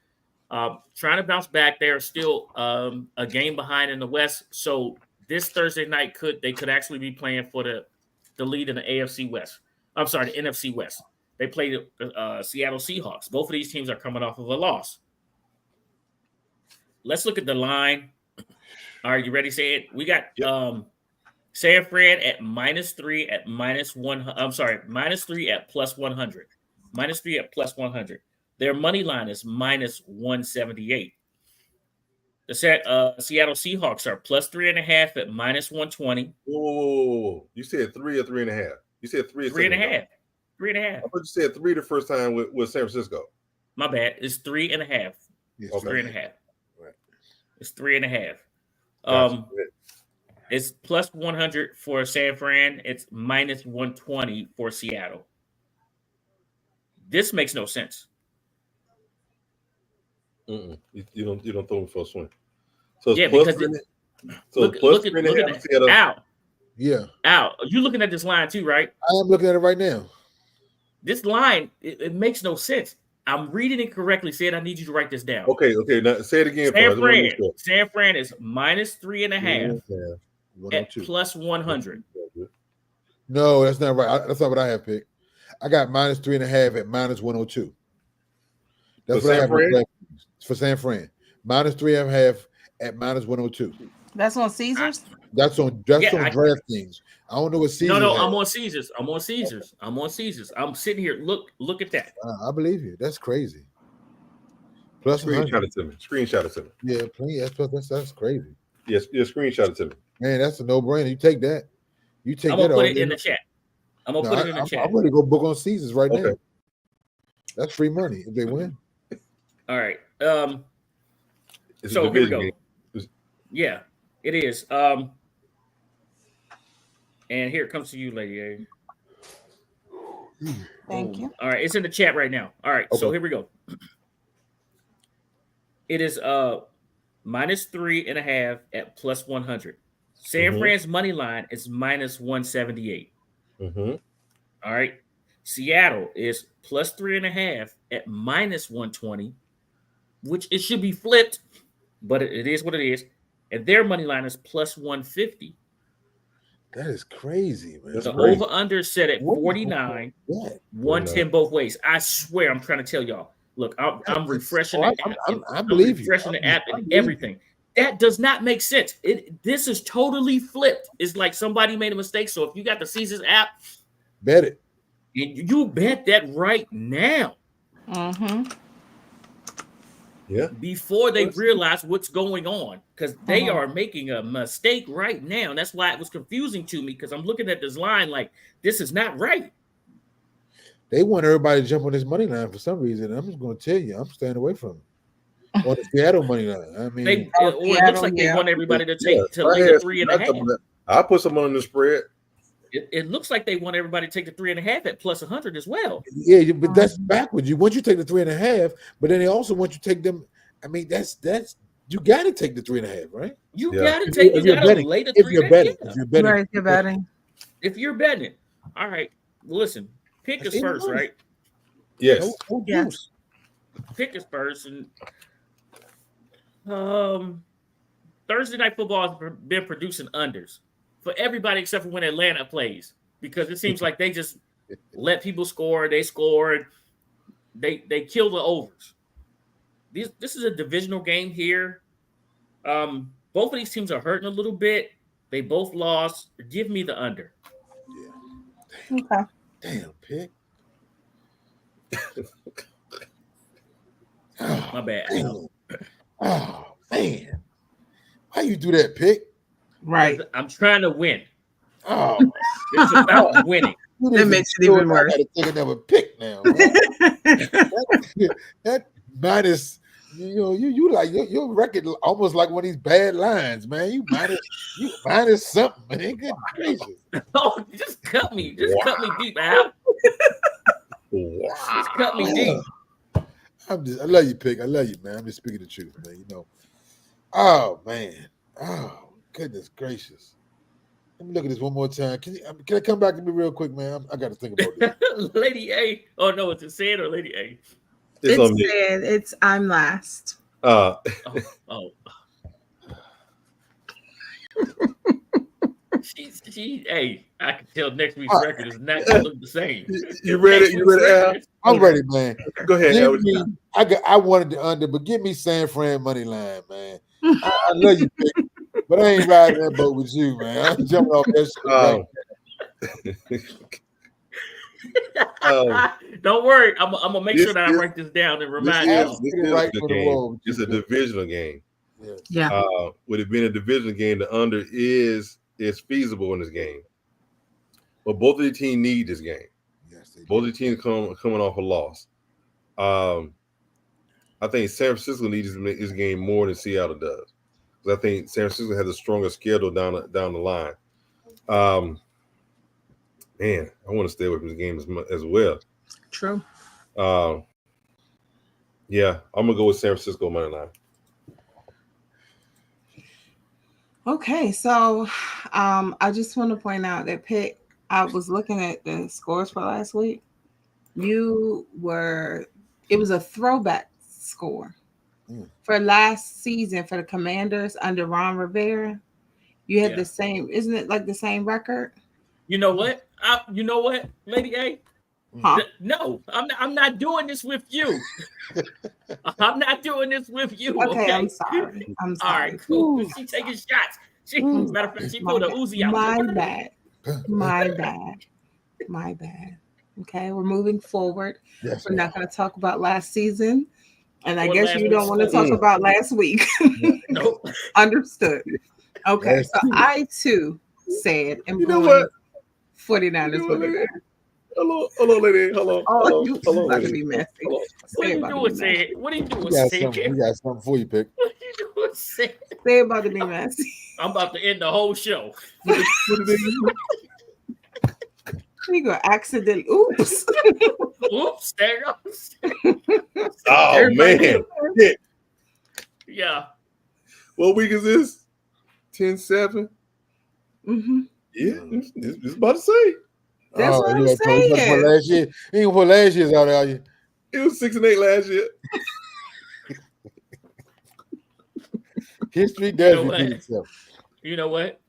trying to bounce back. They are still a game behind in the West. So this Thursday night, they could actually be playing for the lead in the AFC West. I'm sorry, the NFC West. They played the Seattle Seahawks. Both of these teams are coming off of a loss. Let's look at the line. All right, you ready, say it? We got San Fran at -3 at -1. I'm sorry, -3 at +100. -3 at +100. Their money line is -178. The Seattle Seahawks are +3.5 at -120. Whoa. You said 3 or 3.5? You said 3 or 3.5. 3.5. I thought you said 3 the first time with San Francisco. My bad. It's 3.5. Yes, Okay. 3.5. Right. It's 3.5. Gotcha. It's +100 for San Fran. It's -120 for Seattle. This makes no sense. You don't throw me for a swing. So it's Yeah, plus because 3. So look plus at 3.5 Seattle. Al. Yeah, Al, you looking at this line too, right? I am looking at it right now. This line, it makes no sense. I'm reading it correctly. Said I need you to write this down. Okay. Now say it again. San Fran is -3.5 at 102. +100. No, that's not right. That's not what I have picked. I got -3.5 at -102. That's For what I San have Fran? for San Fran. -3.5 at -102. That's on Caesars. That's on DraftKings. I don't know what Caesars. No, has. I'm on Caesars. I'm sitting here. Look at that. I believe you. That's crazy. Plus Screenshot it to me. Screenshot it to me. Yeah, please. That's crazy. Yes, screenshot it to me. Man, that's a no-brainer. You take that. You take I'm that. gonna put it in the chat. I'm I'm ready to go book on Caesars right now. That's free money if they win. All right. It's So a here we division go. game. Yeah, it is. And here it comes to you, Lady A. Thank you. All right, it's in the chat right now. All right, so here we go. It is -3.5 at +100. San Fran's money line is -178. Mm-hmm. All right. Seattle is +3.5 at -120, which it should be flipped, but it is what it is. And their money line is +150. That is crazy, man. The over-under set at 49, What? 110 both ways. I swear, I'm trying to tell y'all. Look, I'm refreshing the app. I believe you. Refreshing the app and everything. That does not make sense. This is totally flipped. It's like somebody made a mistake. So if you got the Caesars app, Bet it. and you bet that right now. Mm-hmm. Yeah. Before they realize what's going on, because they are making a mistake right now. And that's why it was confusing to me, because I'm looking at this line like this is not right. They want everybody to jump on this money line for some reason. I'm just going to tell you, I'm staying away from it. On the Seattle money line. I mean, It looks like they want everybody to take to lay the 3.5. I'll put some on the spread. It looks like they want everybody to take the 3.5 at +100 as well. yeah, but that's backwards. You want you to take the 3.5, but then they also want you to take them. I mean, that's you got to take the 3.5, right? You got to take. You got to lay the 3.5. If you're betting, if you're betting, Right, if you're betting. If you're betting, all right. Listen, pick us first, right? Yes. Yes. Pick us first, and Thursday Night Football has been producing unders for everybody except for when Atlanta plays, because it seems like they just let people score. They score. They kill the overs. This is a divisional game here. Both of these teams are hurting a little bit. They both lost. Give me the under. Yeah. Okay. Damn, pick. My bad. Damn. Oh man, why you do that, pick? Right. I'm trying to win. Oh, It's about winning. That makes it even worse. I got to take another pick now. that minus, you like your record almost like one of these bad lines, man. You minus something, man. Good gracious. Oh, just cut me. Just cut me deep, Al. Just cut me deep. I love you, pick. I love you, man. I'm just speaking the truth, man. Oh man. Oh goodness gracious. Let me look at this one more time. Can I come back to me real quick, man? I got to think about this. Lady A. Oh no, it's a said or Lady A. It's I'm last. Oh. Hey, I can tell next week's record is not gonna look the same. You ready? You ready, Al? I'm ready, man. Go ahead, Al. I wanted the under, but give me San Fran money line, man. I love you, Pick, but I ain't riding that boat with you, man. I'm jumping off that shit. Don't worry, I'm gonna make sure that I write this down and remind y'all. It's a divisional game. Yeah. With it being a divisional game, the under is feasible in this game. But both of the teams need this game. Yes, both of the teams coming off a loss. I think San Francisco needs this game more than Seattle does. Because I think San Francisco has a stronger schedule down the line. Man, I want to stay away from this game as well. True. Yeah, I'm gonna go with San Francisco money line. Okay, so I just want to point out that Pitt, I was looking at the scores for last week. It was a throwback score. For last season for the Commanders under Ron Rivera. You had the same, isn't it like the same record? You know what? Lady A? Huh? No, I'm not doing this with you. I'm not doing this with you. Okay, I'm sorry. All right, cool. She's taking shots. Matter of fact, she pulled a Uzi out. My bad. Okay, we're moving forward. Yes, we're not going to talk about last season. And I guess you don't want to talk about last week. Nope. Understood. Okay, so I too said, and you know what? 49ers will be there. Hello, lady. Hello, lady. Be messy. What are you doing, Sid? What are you doing, Sid? We got something for you, Pick. What are you doing, Sid? Say about to be messy. I'm about to end the whole show. We go accident. Oops. Oops. There goes. Oh man. Yeah. What week is this? 10-7. Mm-hmm. Yeah, it's about to say. That's what I'm saying. Last year. You ain't put last year's out, are you? It was 6-8 last year. History does repeat itself. You know what?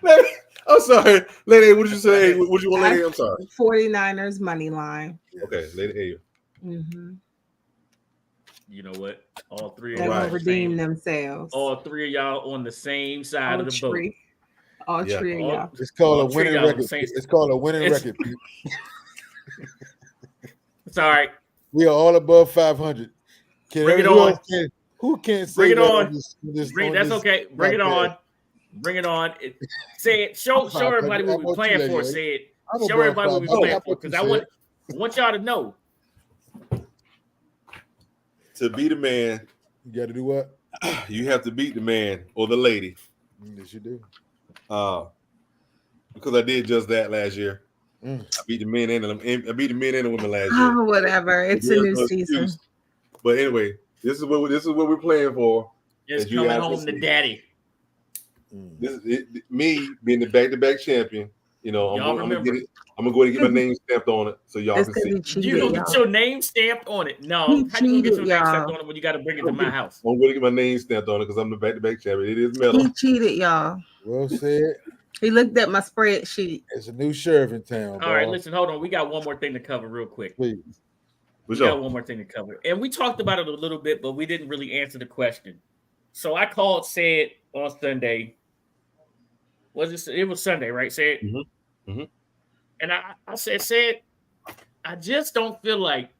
I'm sorry. Lady, what did you say? What you want, Lady? I'm sorry. 49ers money line. Okay, Lady A. Mm-hmm. You know what? All three of y'all y'all redeem themselves. All three of y'all on the same side of the boat. All three of y'all. It's called a winning record. It's called a winning record. It's all right. We are all above 500. Bring it on. Who can't say Bring it that on? That's okay. Bring it on. Bring it on. Say it. Show everybody what we're playing for. Say it. Show everybody what we're playing for. Because I want y'all to know. To be the man, you got to do what? You have to beat the man or the lady. Yes, you do. Because I did just that last year. I beat the men and the women last year. Oh, whatever. It's a new season. But anyway, this is what we're playing for. Just coming home to daddy. Me being the back-to-back champion. You know, I'm gonna go ahead and get my name stamped on it so y'all can see. You don't get your name stamped on it. No, how you gonna get your name stamped on it when you got to bring it to my house? I'm going to get my name stamped on it because I'm the back-to-back champion. It is metal. He cheated, y'all. Well said. He looked at my spreadsheet. It's a new sheriff in town. All right, listen, hold on. We got one more thing to cover real quick. Please. We got one more thing to cover. And we talked about it a little bit, but we didn't really answer the question. So I called Sid on Sunday. It was Sunday, right, Sid? Mm-hmm. Mm-hmm. And I said, I just don't feel like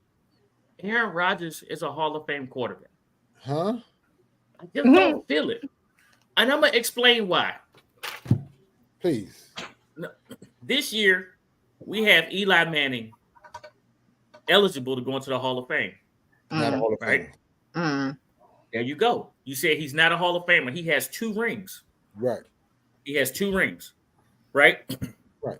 Aaron Rodgers is a Hall of Fame quarterback. Huh? I just don't feel it. And I'm going to explain why. Please. This year, we have Eli Manning eligible to go into the Hall of Fame. Not a Hall of Fame. Right? There you go. You said he's not a Hall of Famer. He has 2 rings. Right. He has 2 rings. Right? Right.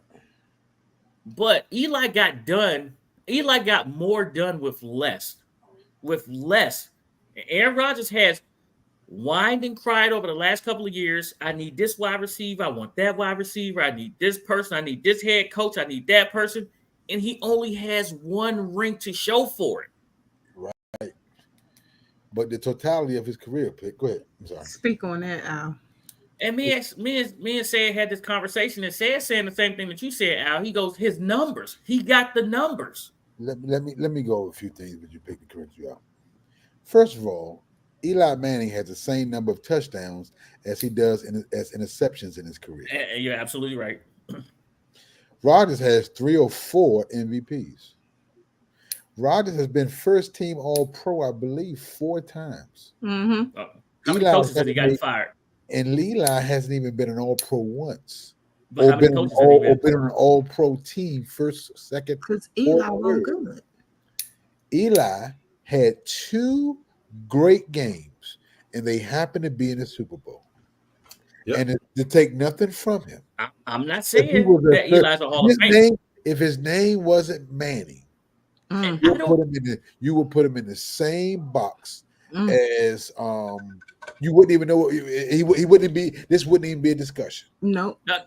But Eli got more done with less. Aaron Rodgers has whined and cried over the last couple of years. I need this wide receiver. I want that wide receiver. I need this person. I need this head coach. I need that person. And he only has 1 ring to show for it. Right. But the totality of his career, Pick. Go ahead. I'm sorry. Speak on that, Al. And me and Sayed had this conversation, and Sayed saying the same thing that you said, Al. He goes, his numbers. He got the numbers. Let me go over a few things that you picked to correct you out. First of all, Eli Manning has the same number of touchdowns as he does as interceptions in his career. You're absolutely right. Rodgers has 3 or 4 MVPs. Rodgers has been first team All Pro, I believe, 4 times. Mm-hmm. How many coaches has he gotten fired? And Eli hasn't even been an All Pro once. But how many coaches has he been? Or been on an All Pro team, first, second. Because Eli was good. Eli had 2 great games, and they happened to be in the Super Bowl. Yep. And to take nothing from him. I'm not saying that Eli's a Hall of Famer. If his name wasn't Manning, you would put him in the same box as you wouldn't even know he wouldn't be. This wouldn't even be a discussion. No. I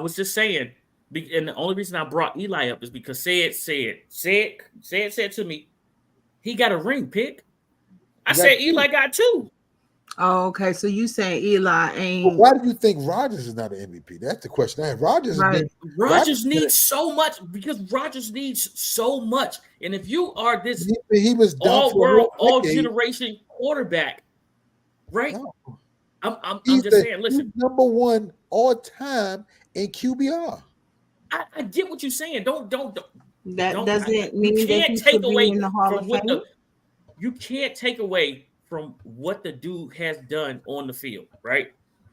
was just saying, and the only reason I brought Eli up is because Sayed said to me, he got a ring, pick. I said Eli got 2. Oh, okay. So you saying Eli ain't? Well, why do you think Rodgers is not an MVP? That's the question. Rodgers needs so much because Rodgers needs so much. And if you are this he was all world, all generation quarterback, right? No. I'm just saying. Listen, number 1 all time in QBR. I get what you're saying. Don't that doesn't mean you can't take away in the Hall of Fame. You can't take away from what the dude has done on the field, right?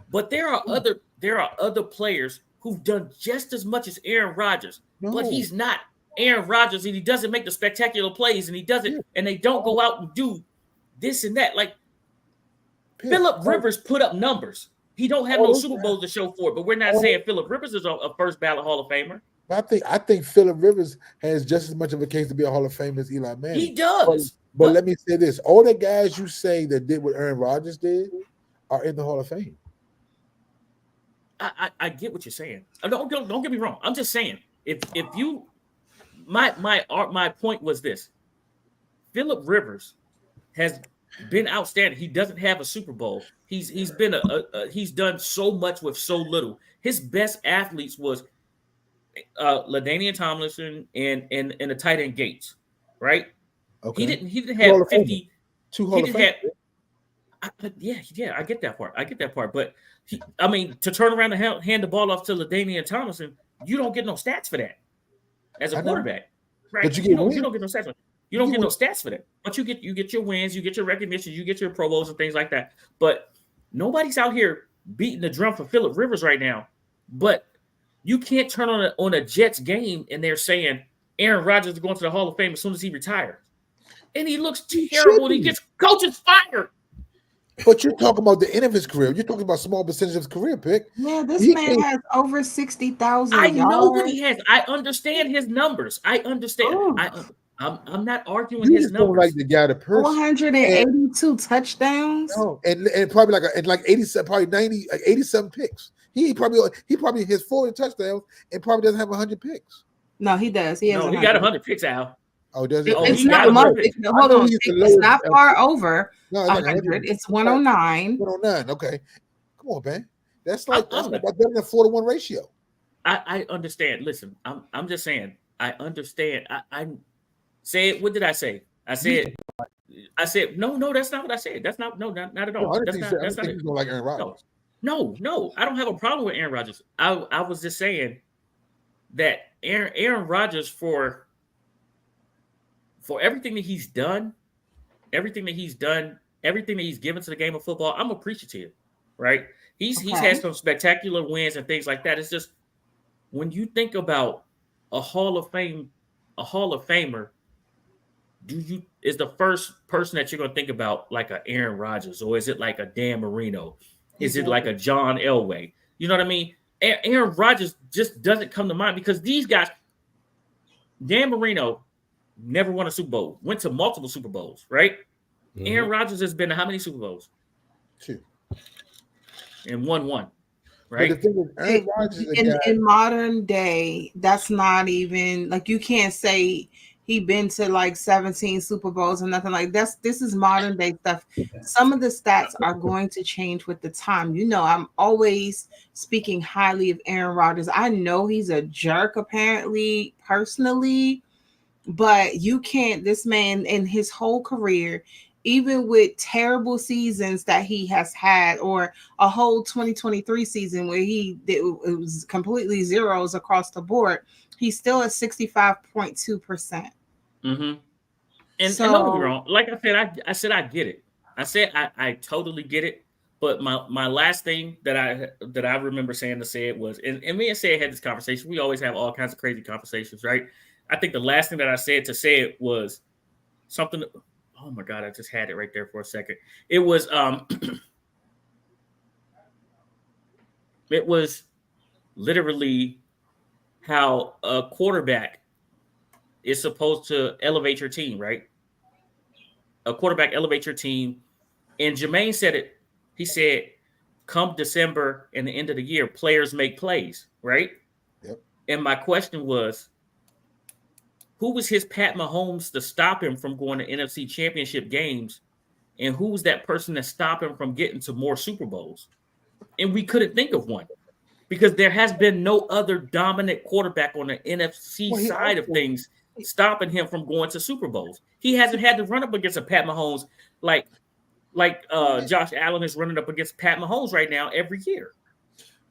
But there are other players who've done just as much as Aaron Rodgers, but he's not Aaron Rodgers, and he doesn't make the spectacular plays, and he doesn't, and they don't go out and do this and that. Like Phillip Rivers put up numbers. He don't have no Super Bowls to show for it, but we're not saying Phillip Rivers is a first ballot Hall of Famer. I think Phillip Rivers has just as much of a case to be a Hall of Famer as Eli Manning. He does. But let me say this: all the guys you say that did what Aaron Rodgers did are in the Hall of Fame. I get what you're saying. Don't get me wrong. I'm just saying if you my point was this: Phillip Rivers has been outstanding. He doesn't have a Super Bowl. He's been he's done so much with so little. His best athletes was LaDainian Tomlinson and the tight end Gates, right? Okay. He didn't have 50. Yeah, I get that part. But to turn around and hand the ball off to LaDainian Tomlinson, you don't get no stats for that as a quarterback, right? But you don't get no stats. You don't get no stats for that. But you get your wins, you get your recognition, you get your Pro Bowls and things like that. But nobody's out here beating the drum for Phillip Rivers right now. But you can't turn on a Jets game and they're saying Aaron Rodgers is going to the Hall of Fame as soon as he retires. And he looks terrible and he gets coaches fired. But you're talking about the end of his career. You're talking about small percentage of his career, pick. Yeah, this man has over 60,000 yards. I know what he has. I understand his numbers. I understand. I'm not arguing his numbers. Like the guy, the person. 482 touchdowns. No, and probably like 87, probably 90, like 87 picks. He probably has 40 touchdowns and probably doesn't have 100 picks. No, he does. He has. No, he got 100 picks, Al. Oh, does he? It's not much. Hold on, it's not far over 100. It's 109. 109. Okay, come on, man. That's like that's about better than a 4-to-1 ratio. I understand. Listen, I'm just saying. I understand. I said. What did I say? I said no. That's not what I said. That's not at all. No, that's not it. Like Aaron Rodgers. No. I don't have a problem with Aaron Rodgers. I was just saying that Aaron Rodgers for everything that he's done, everything that he's given to the game of football, I'm appreciative, right? He's had some spectacular wins and things like that. It's just when you think about a Hall of Famer, is the first person that you're going to think about like a Aaron Rodgers, or is it like a Dan Marino? Is it like a John Elway? You know what I mean? Aaron Rodgers just doesn't come to mind because these guys, Dan Marino never won a Super Bowl, went to multiple Super Bowls, right? Mm-hmm. Aaron Rodgers has been to how many Super Bowls? 2. And won 1, right? But the thing is, Aaron Rodgers in modern day, that's not even like you can't say he been to like 17 Super Bowls and nothing like that. This is modern day stuff. Some of the stats are going to change with the time. You know, I'm always speaking highly of Aaron Rodgers. I know he's a jerk, apparently, personally, but you can't, this man in his whole career, even with terrible seasons that he has had, or a whole 2023 season where it was completely zeros across the board, he's still at 65.2%. Mm-hmm. And don't get me wrong. Like I said, I get it. I totally get it. But my last thing that I remember saying to say it was, and me and Say had this conversation. We always have all kinds of crazy conversations, right? I think the last thing that I said to say it was something. Oh my God, I just had it right there for a second. It was it was literally how a quarterback is supposed to elevate your team, right? A quarterback elevates your team. And Jermaine said it. He said, come December and the end of the year, players make plays, right? Yep. And my question was, who was his Pat Mahomes to stop him from going to NFC championship games? And who was that person that stopped him from getting to more Super Bowls? And we couldn't think of one because there has been no other dominant quarterback on the NFC side of things stopping him from going to Super Bowls. He hasn't had to run up against a Pat Mahomes like Josh Allen is running up against Pat Mahomes right now every year.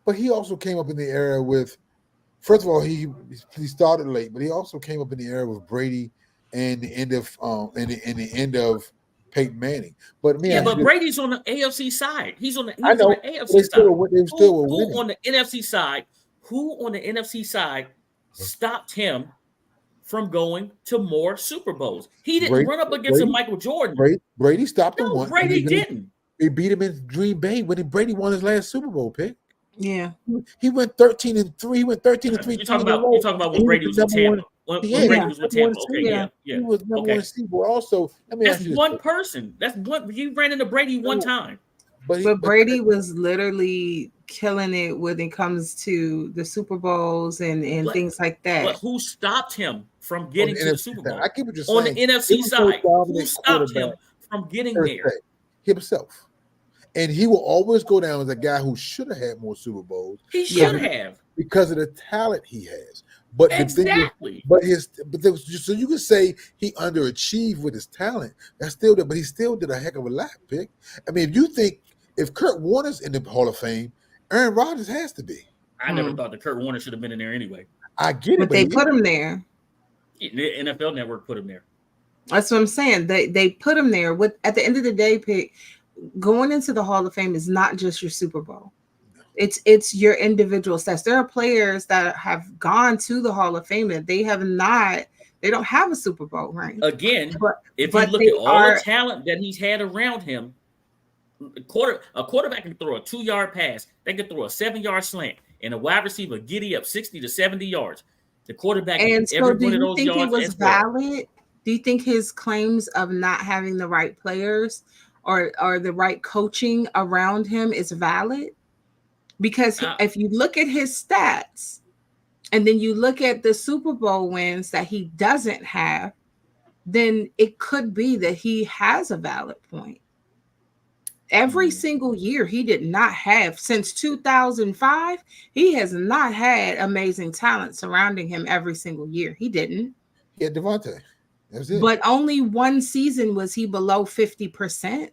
But he also came up in the era with, first of all, he started late, but he also came up in the era with Brady and the end of the end of Peyton Manning. But Brady's on the AFC side. He's on the AFC side. Who on the NFC side? Who on the NFC side stopped him from going to more Super Bowls? He didn't run up against a Michael Jordan. Brady stopped him once. Brady didn't. He beat him in Green Bay when Brady won his last Super Bowl pick. Yeah, he went 13-3. He went 13-3. You talking about when Brady was with Tampa? When Brady was with Tampa. Okay, yeah. He was number one seed. Also, that's one person. That's one. You ran into Brady one time. But Brady was literally killing it when it comes to the Super Bowls and things like that. But who stopped him from getting to the Super Bowl? I get what you're saying. On the NFC side, who stopped him from getting there? Himself. And he will always go down as a guy who should have had more Super Bowls. He should have, because of the talent he has. But exactly. So you can say he underachieved with his talent. That's still there, but he still did a heck of a lot, pick. I mean, if Kurt Warner's in the Hall of Fame, Aaron Rodgers has to be. I never thought that Kurt Warner should have been in there anyway. I get it, but they put him there. The NFL Network put him there. That's what I'm saying. They put him there. At the end of the day, pick. Going into the Hall of Fame is not just your Super Bowl. It's your individual stats. There are players that have gone to the Hall of Fame that they don't have a Super Bowl ring. Again, if you look at all the talent that he's had around him, a quarterback can throw a 2-yard pass, they can throw a 7-yard slant, and a wide receiver giddy up 60 to 70 yards. The quarterback and so every do one of you those think yards. It was valid? Do you think his claims of not having the right players or the right coaching around him is valid? Because if you look at his stats and then you look at the Super Bowl wins that he doesn't have, then it could be that he has a valid point. Every single year he did not have, since 2005, he has not had amazing talent surrounding him every single year. He didn't. He had Devontae. That's it. But only one season was he below 50%.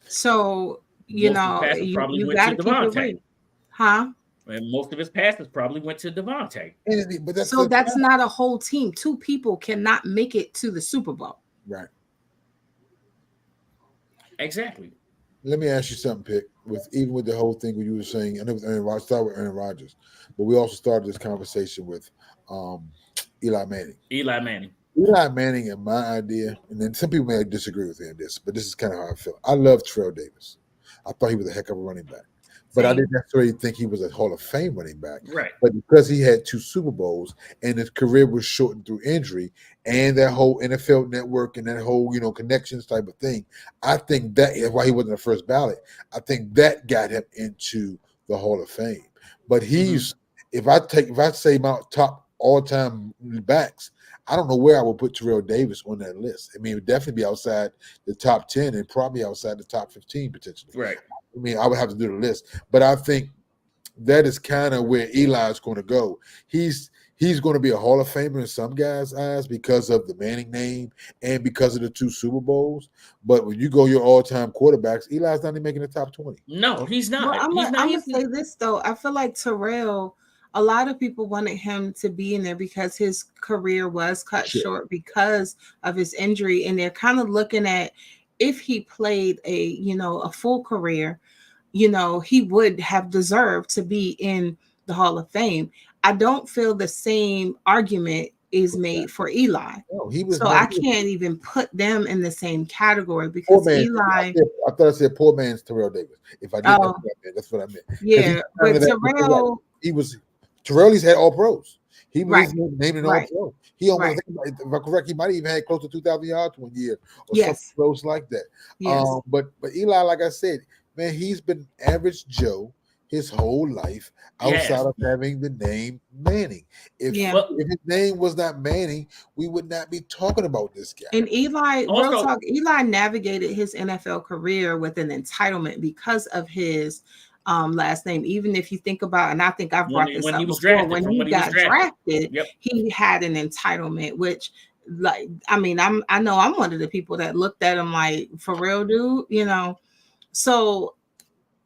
So, you got to keep it real. Huh? And most of his passes probably went to Devontae. But that's not a whole team. Two people cannot make it to the Super Bowl. Right. Exactly. Let me ask you something, Pick. Even with the whole thing what you were saying, I know it was Aaron Rodgers, started with Aaron Rodgers, but we also started this conversation with Eli Manning. Eli Manning, in my idea, and then some people may disagree with me on this, but this is kind of how I feel. I love Terrell Davis. I thought he was a heck of a running back. But I didn't necessarily think he was a Hall of Fame running back. Right. But because he had 2 Super Bowls and his career was shortened through injury and that whole NFL network and that whole, connections type of thing, I think that is why he wasn't the first ballot. I think that got him into the Hall of Fame. But he's if I say my top all-time backs, I don't know where I would put Terrell Davis on that list. I mean, it would definitely be outside the top 10 and probably outside the top 15 potentially. Right. I mean, I would have to do the list, but I think that is kind of where Eli's going to go. He's going to be a Hall of Famer in some guys' eyes because of the Manning name and because of the 2 Super Bowls. But when you go your all-time quarterbacks, Eli's not even making the top 20. No, he's not. Well, I'm gonna say this though. I feel like Terrell, a lot of people wanted him to be in there because his career was cut short because of his injury, and they're kind of looking at if he played a full career, he would have deserved to be in the Hall of Fame. I don't feel the same argument is made for Eli. No, I can't even put them in the same category because Eli. I thought I said poor man's Terrell Davis. If I did, that's what I meant. Yeah, but Terrell. Terrell's had all pros. He was named an all pro. He almost, if I'm correct, he might have even had close to 2,000 yards one year or something close like that. Yes. But Eli, like I said, man, he's been average Joe his whole life outside of having the name Manning. If his name was not Manning, we would not be talking about this guy. And Eli navigated his NFL career with an entitlement because of his last name. Even if you think about, and I think I've brought this up before, when he got drafted, he had an entitlement, which I know I'm one of the people that looked at him like, for real, dude, So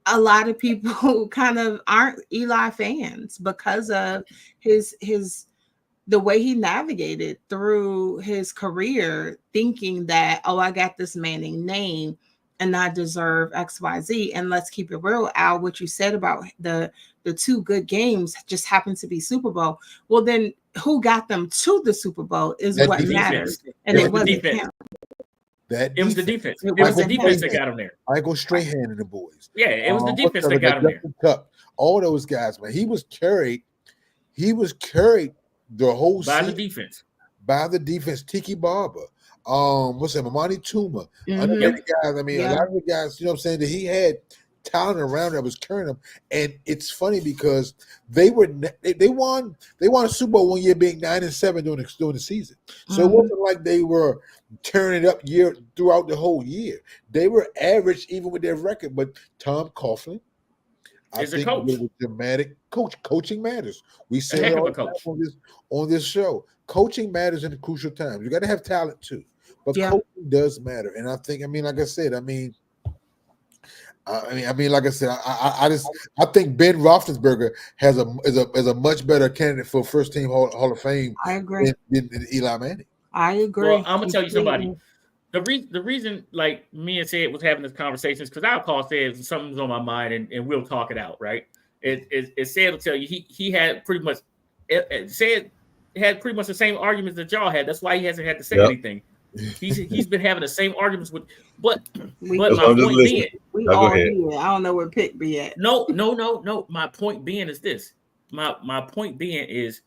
a lot of people kind of aren't Eli fans because of the way he navigated through his career, thinking that, I got this Manning name and I deserve XYZ. And let's keep it real, Al, what you said about the 2 good games just happened to be Super Bowl. Well, then who got them to the Super Bowl is what matters. And it wasn't him. It was the defense. It was the defense that got him there. I go straight hand in the boys. Yeah, it was the defense that got him there. Cup, all those guys, man. He was carried the whole by season the defense. By the defense. Tiki Barber. What's that? Mamani Tuma. Other guys. I mean, a lot of the guys, what I'm saying, that he had talent around that was carrying them. And it's funny because they won a Super Bowl one year being 9-7 during the season. So it wasn't like they were turning it up throughout the whole year. They were average even with their record. But Tom Coughlin, I think it was dramatic. Coaching matters. We say it all the time on this show. Coaching matters in the crucial times. You got to have talent too, but coaching does matter. And I think, like I said, I think Ben Roethlisberger is a much better candidate for first team Hall of Fame. I agree. Than Eli Manning. I agree. Well, I'm gonna tell you somebody. The reason, like me and Sid was having this conversation is because I'll call Sid something's on my mind and we'll talk it out, right? It Sid will tell you he had pretty much Sid had pretty much the same arguments that y'all had. That's why he hasn't had to say anything. He's been having the same arguments with, but my point being, we all here. I don't know where Pick be at. No. My point being is this. My point being is,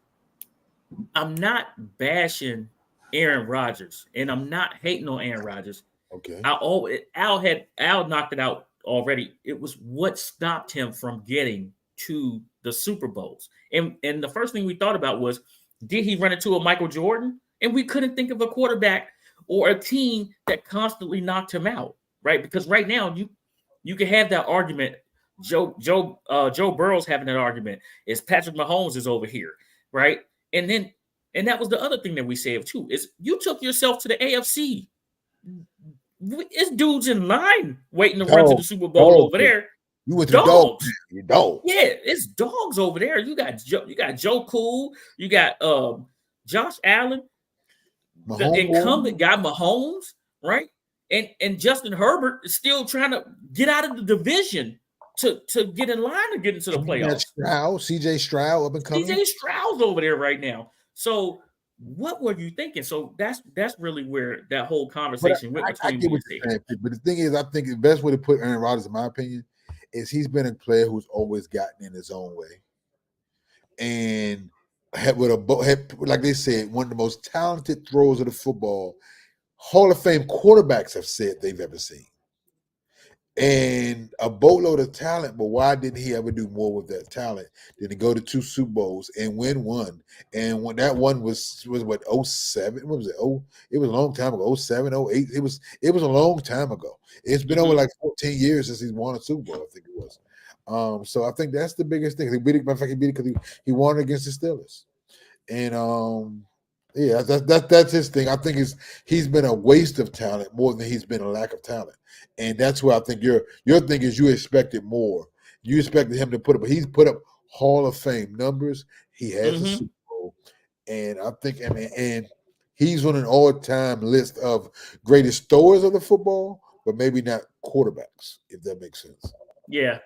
I'm not bashing Aaron Rodgers, and I'm not hating on Aaron Rodgers. Okay. Al knocked it out already. It was what stopped him from getting to the Super Bowls. And the first thing we thought about was, did he run into a Michael Jordan? And we couldn't think of a quarterback or a team that constantly knocked him out, right? Because right now you can have that argument. Joe Burrow's having that argument. Is Patrick Mahomes is over here, right? And that was the other thing that we said too, is you took yourself to the AFC. It's dudes in line waiting to run to the Super Bowl over there. You went to dogs. Dog. Yeah, it's dogs over there. You got Joe Cool. You got Josh Allen, the incumbent guy Mahomes, right? And Justin Herbert is still trying to get out of the division to get in line to get into the playoffs. CJ Stroud up and coming. CJ Stroud's over there right now. So what were you thinking? So that's really where that whole conversation went between me and Steve. But the thing is, I think the best way to put Aaron Rodgers, in my opinion, is he's been a player who's always gotten in his own way. And like they said, one of the most talented throwers of the football, Hall of Fame quarterbacks have said they've ever seen. and a boatload of talent, but why didn't he ever do more with that talent than to go to 2 Super Bowls and win one? And when that one was what, 07? What was it? Oh, it was a long time ago. 07, 08. It was a long time ago. It's been over like 14 years since he's won a Super Bowl, I think it was. So I think that's the biggest thing. He beat it, in fact, he beat it because he won against the Steelers. And yeah, that's his thing. I think he's been a waste of talent more than he's been a lack of talent. And that's where I think your thing is you expected more. You expected him to put up, but he's put up Hall of Fame numbers. He has a Super Bowl. And I think, and he's on an all-time list of greatest throwers of the football, but maybe not quarterbacks, if that makes sense. Yeah.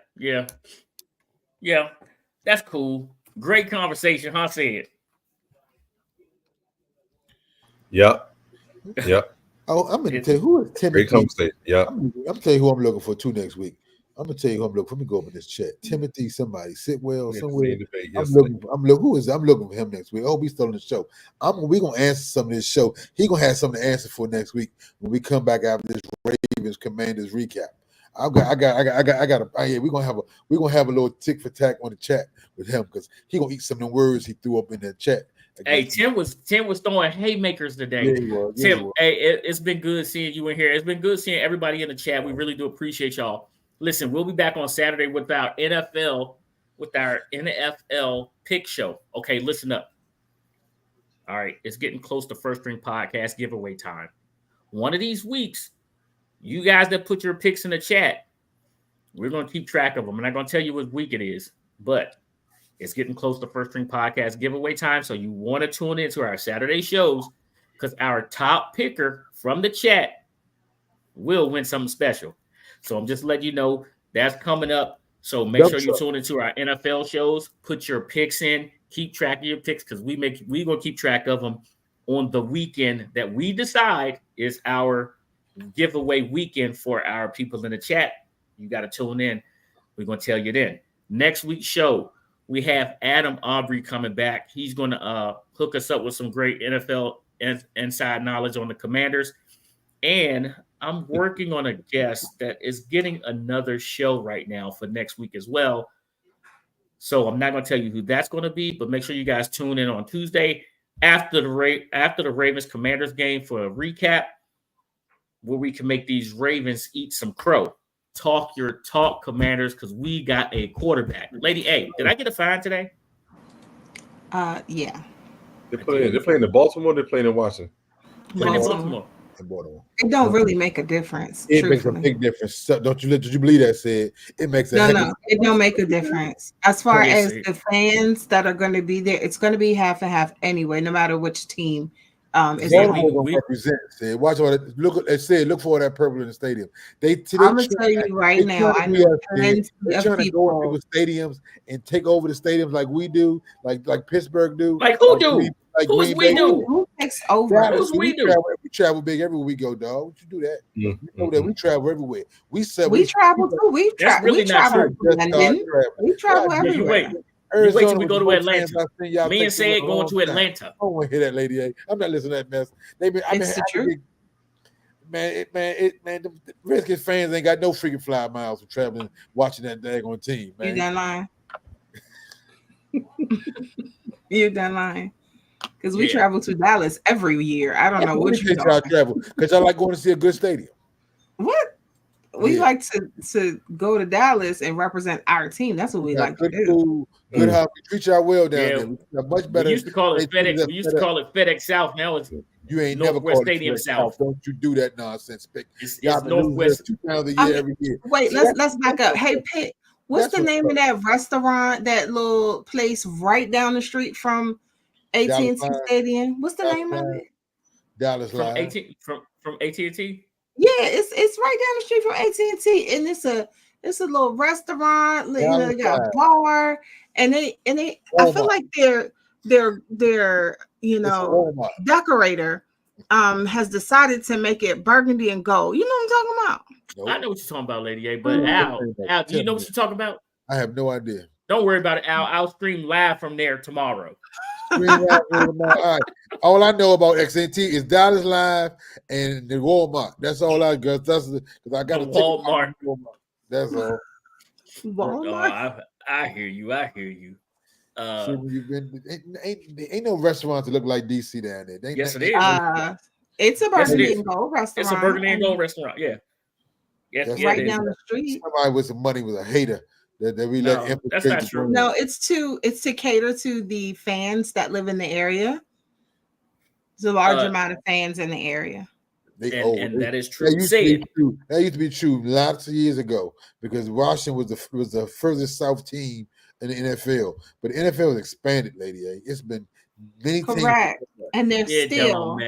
That's cool. Great conversation, huh? Said. Yep. Oh, I'm gonna tell you who is Timothy. Great conversation. Yeah. I'm gonna tell you who I'm looking for too next week. I'm gonna tell you who I'm looking for. Let me go up in this chat. Timothy, somebody, Sitwell, somewhere. I'm looking for him next week. I hope he's still on the show. We're gonna answer some of this show. He gonna have something to answer for next week when we come back after this Ravens Commanders recap. We're gonna have a little tick for tack on the chat with him because he gonna eat some of the words he threw up in that chat. Hey, Tim was throwing haymakers today. Yeah, he was. Tim, hey, it's been good seeing you in here. It's been good seeing everybody in the chat. We really do appreciate y'all. Listen, we'll be back on Saturday with our NFL pick show. Okay, listen up. All right, it's getting close to First String Podcast giveaway time. One of these weeks, you guys that put your picks in the chat, we're going to keep track of them. I'm not going to tell you what week it is, but it's getting close to First String Podcast giveaway time. So you want to tune into our Saturday shows because our top picker from the chat will win something special. So I'm just letting you know that's coming up. So make sure you tune into our NFL shows. Put your picks in. Keep track of your picks because we're going to keep track of them on the weekend that we decide is our giveaway weekend for our people in the chat. You got to tune in. We're going to tell you then. Next week's show, we have Adam Aubrey coming back. He's going to hook us up with some great NFL inside knowledge on the Commanders. And I'm working on a guest that is getting another show right now for next week as well. So I'm not going to tell you who that's going to be, but make sure you guys tune in on Tuesday after the Ravens Commanders game for a recap where we can make these Ravens eat some crow. Talk your talk, Commanders, because we got a quarterback. Lady A, did I get a fine today? Yeah. They're playing in Baltimore. They're playing in Washington. Baltimore. It don't really make a difference. It makes a big difference. Did you believe that? Said it makes a no. It don't make a difference as far as the fans that are going to be there. It's going to be half and half anyway, no matter which team. Is Baltimore going to represent. Said, watch what it look. They said look for that purple in the stadium. I'm going to tell you right now. I know they're trying to go into the stadiums and take over the stadiums like we do, like Pittsburgh do. Like who do? Like who's we do? Who takes over? Who's we do? We travel big everywhere we go, dog. What you do that? You know that we travel everywhere. We travel too. We travel to London. We travel everywhere. Wait till we go to Atlanta. Me and Say going to Atlanta. I don't want to hear that, Lady A. I'm not listening to that mess. It's the truth. Man, the Redskins fans ain't got no freaking fly miles for traveling, watching that daggone team, man. You done lying. You done lying. Because we travel to Dallas every year. I don't know what you travel because I like going to see a good stadium. What? We like to go to Dallas and represent our team. That's what we like to do. Food, good how we treat y'all well down there. Much better. We used to call it FedEx. We used to call it FedEx South. Now it's you ain't Northwest never Stadium South. Don't you do that nonsense. It's Northwest 2 times a year every year. Wait, let's back up. Hey, Pitt, what's the name of that restaurant? That little place right down the street from AT&T Stadium. What's the name of it? Dallas from AT&T. Yeah, it's right down the street from AT&T, and it's a little restaurant. You know, they got a bar, and they. I feel like their decorator has decided to make it burgundy and gold. You know what I'm talking about? Nope. I know what you're talking about, Lady A. But Al, do you know what you're talking about? I have no idea. Don't worry about it, Al. I'll stream live from there tomorrow. All I know about XNT is Dallas Live and the Walmart. That's all I got. That's because I got a Walmart. That's all. Walmart. I hear you. Ain't no restaurants that look like DC down there. Yes, it is. It's a Burgundy and Gold restaurant. It's a Burgundy and Gold restaurant. Yeah. Yes, right down the street. Somebody with some money was a hater that we let. That's not true. No, it's to cater to the fans that live in the area. There's a large amount of fans in the area. And that is true. That used to be true lots of years ago because Washington was the furthest south team in the NFL. But the NFL has expanded, Lady A. It's been many teams. Correct. And there's still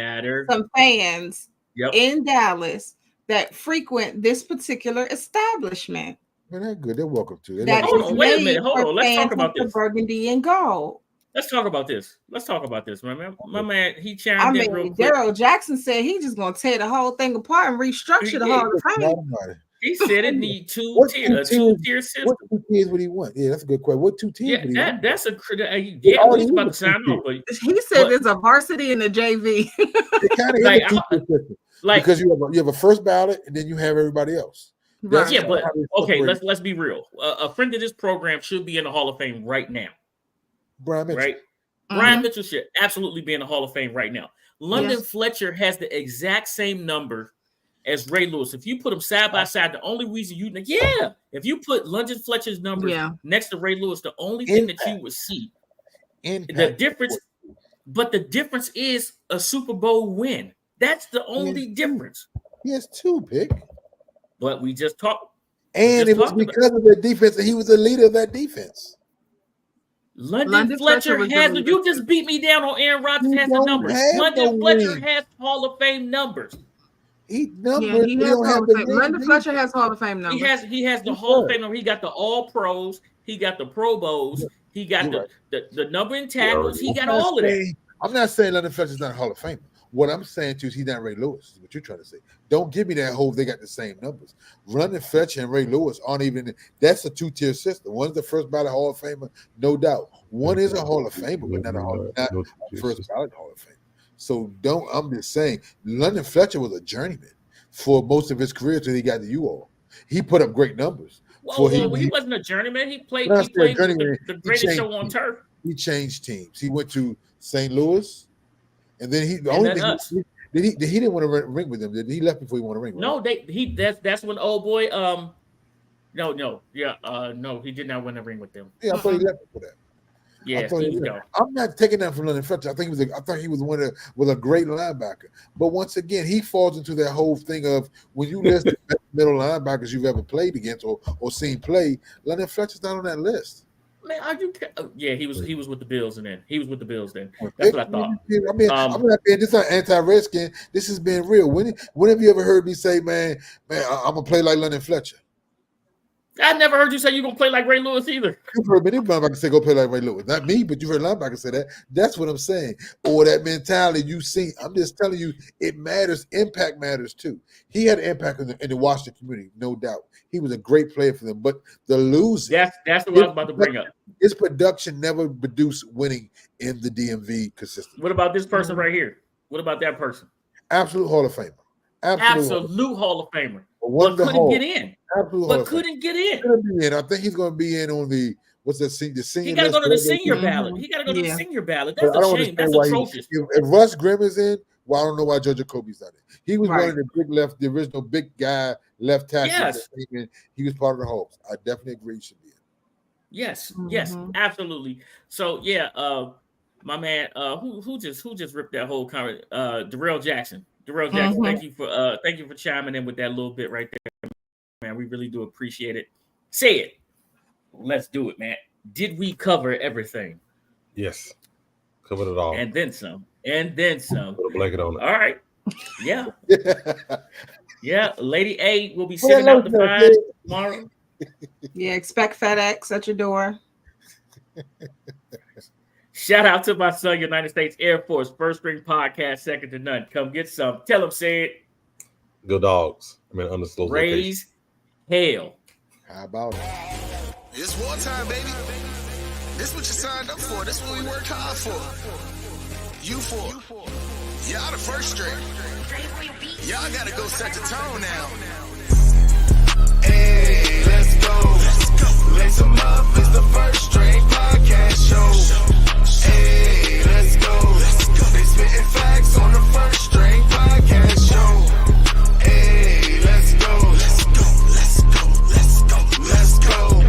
some fans in Dallas that frequent this particular establishment. Man, they're good. They're welcome to. Wait a minute. Hold on. Let's talk about this. Burgundy and Gold. Let's talk about this. My man, he chimed in real quick. Daryl Jackson said he's just going to tear the whole thing apart and restructure the Hall of Fame. He said it need two-tier system. What 2 tiers would he want? Yeah, that's a good question. What 2 tiers would he want? That's a he's about to sign off. He said there's a varsity and a JV. It kind of is a 2-tier system. Because you have a first ballot and then you have everybody else. Right. Yeah, but okay, let's be real. A friend of this program should be in the Hall of Fame right now. Brian Mitchell. Right? Brian Mitchell should absolutely be in the Hall of Fame right now. London Fletcher has the exact same number as Ray Lewis. If you put them side by side, the only reason if you put London Fletcher's numbers next to Ray Lewis, the only thing that you would see the difference is a Super Bowl win. That's the only difference. He has 2, Pick. But we just talked. And it was because of the defense, and he was the leader of that defense. London Fletcher has. You just beat me down on Aaron Rodgers has the numbers. London Fletcher has Hall of Fame numbers. London Fletcher has Hall of Fame numbers. He has the Hall of Fame number. He got the All Pros. He got the Pro Bowls. He got the number in tackles. He got all of that. I'm not saying London Fletcher's not a Hall of Famer. What I'm saying to you is he's not Ray Lewis, is what you're trying to say. Don't give me that whole they got the same numbers. London Fletcher and Ray Lewis aren't even that's a 2-tier system. One's the first ballot Hall of Famer, no doubt. One is a Hall of Famer, but not a first ballot Hall of Famer. So I'm just saying, London Fletcher was a journeyman for most of his career till he got to U-All. He put up great numbers. He wasn't a journeyman. He played the greatest show on turf. He changed teams. He went to St. Louis. And then he didn't want to ring with them. He left before he wanted to ring. No, that's when old boy he did not want to ring with them. Yeah, I thought he left before that. Yeah, I'm not taking that from London Fletcher. I thought he was a great linebacker. But once again, he falls into that whole thing of when you list the best middle linebackers you've ever played against or seen play, London Fletcher's not on that list. Man, are you? Yeah, he was with the Bills, and then he was with the Bills. Then that's what I thought. I'm not being this is not anti-Redskin. This has been real. When have you ever heard me say, man, I'm gonna play like London Fletcher? I never heard you say you're gonna play like Ray Lewis either. You've heard many linebackers say go play like Ray Lewis. Not me, but you've heard linebackers say that. That's what I'm saying. Or that mentality you see. I'm just telling you, it matters. Impact matters too. He had an impact in the Washington community, no doubt. He was a great player for them. But the losing. That's what I was about to bring up. His production never produced winning in the DMV consistently. What about this person right here? What about that person? Absolute Hall of Famer. Absolute Hall of Famer. But couldn't get in. Absolute couldn't get in. I think he's going to be in on the senior. He got to go to the senior ballot. He got to go to the senior ballot. That's a shame. That's atrocious. If Russ Grimm is in, well, I don't know why Joe Jacoby's not in. He was one of the original big guy left tackle. Yes. He was part of the Hawks. I definitely agree he should be in. Yes, absolutely. So my man, who just ripped that whole comment? Darrell Jackson. Thank you for chiming in with that little bit right there, man. We really do appreciate it. Say it. Let's do it, man. Did we cover everything? Yes, covered it all, and then some. Put a blanket on it. All right. Yeah. Yeah. Lady A will be sitting out the fire tomorrow. Yeah, expect FedEx at your door. Shout out to my son, United States Air Force, First String Podcast, second to none. Come get some. Tell them, say it. Go Dogs. Undisclosed Raise hell. How about it? It's wartime, baby. This what you signed up for. This what we worked hard for. You for. Y'all the first string. Y'all gotta go set the tone now. Hey, let's go. Lace 'em up, it's the First String Podcast Show. Hey, let's go. They spitting facts on the First String Podcast Show. Hey, let's go. Let's go.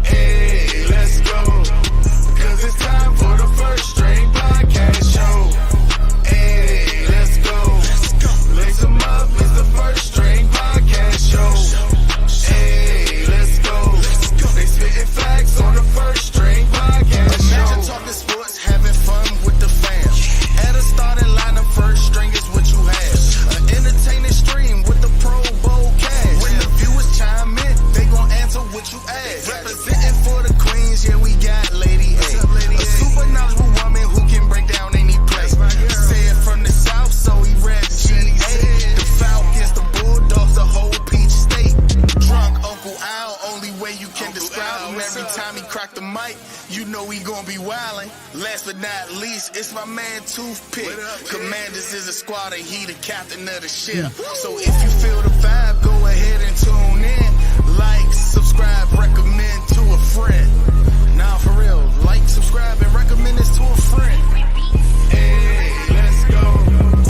Hey, let's go. 'Cause it's time for the First String Podcast Show. Hey, let's go. Lace 'em up, it's the First String Podcast Show. Hey, let's go. They spitting facts on the First String Podcast Show. Imagine talking sports, having fun with the fam. At a starting lineup, First String is what you have. An entertaining stream with the Pro Bowl cash. When the viewers chime in, they gon' answer what you ask. Representing for the Queens, yeah, we got Lady A. A super knowledgeable woman who can break down any play. Say it from the South, so he read GA. The Falcons, the Bulldogs, the whole Peach State. Drunk Uncle Al, only way you can describe him. Every time he crack the mic, you know he gon' be wildin'. Last but not least, it's my man Toothpick. Commanders is a squad and he the captain of the ship. So if you feel the vibe, go ahead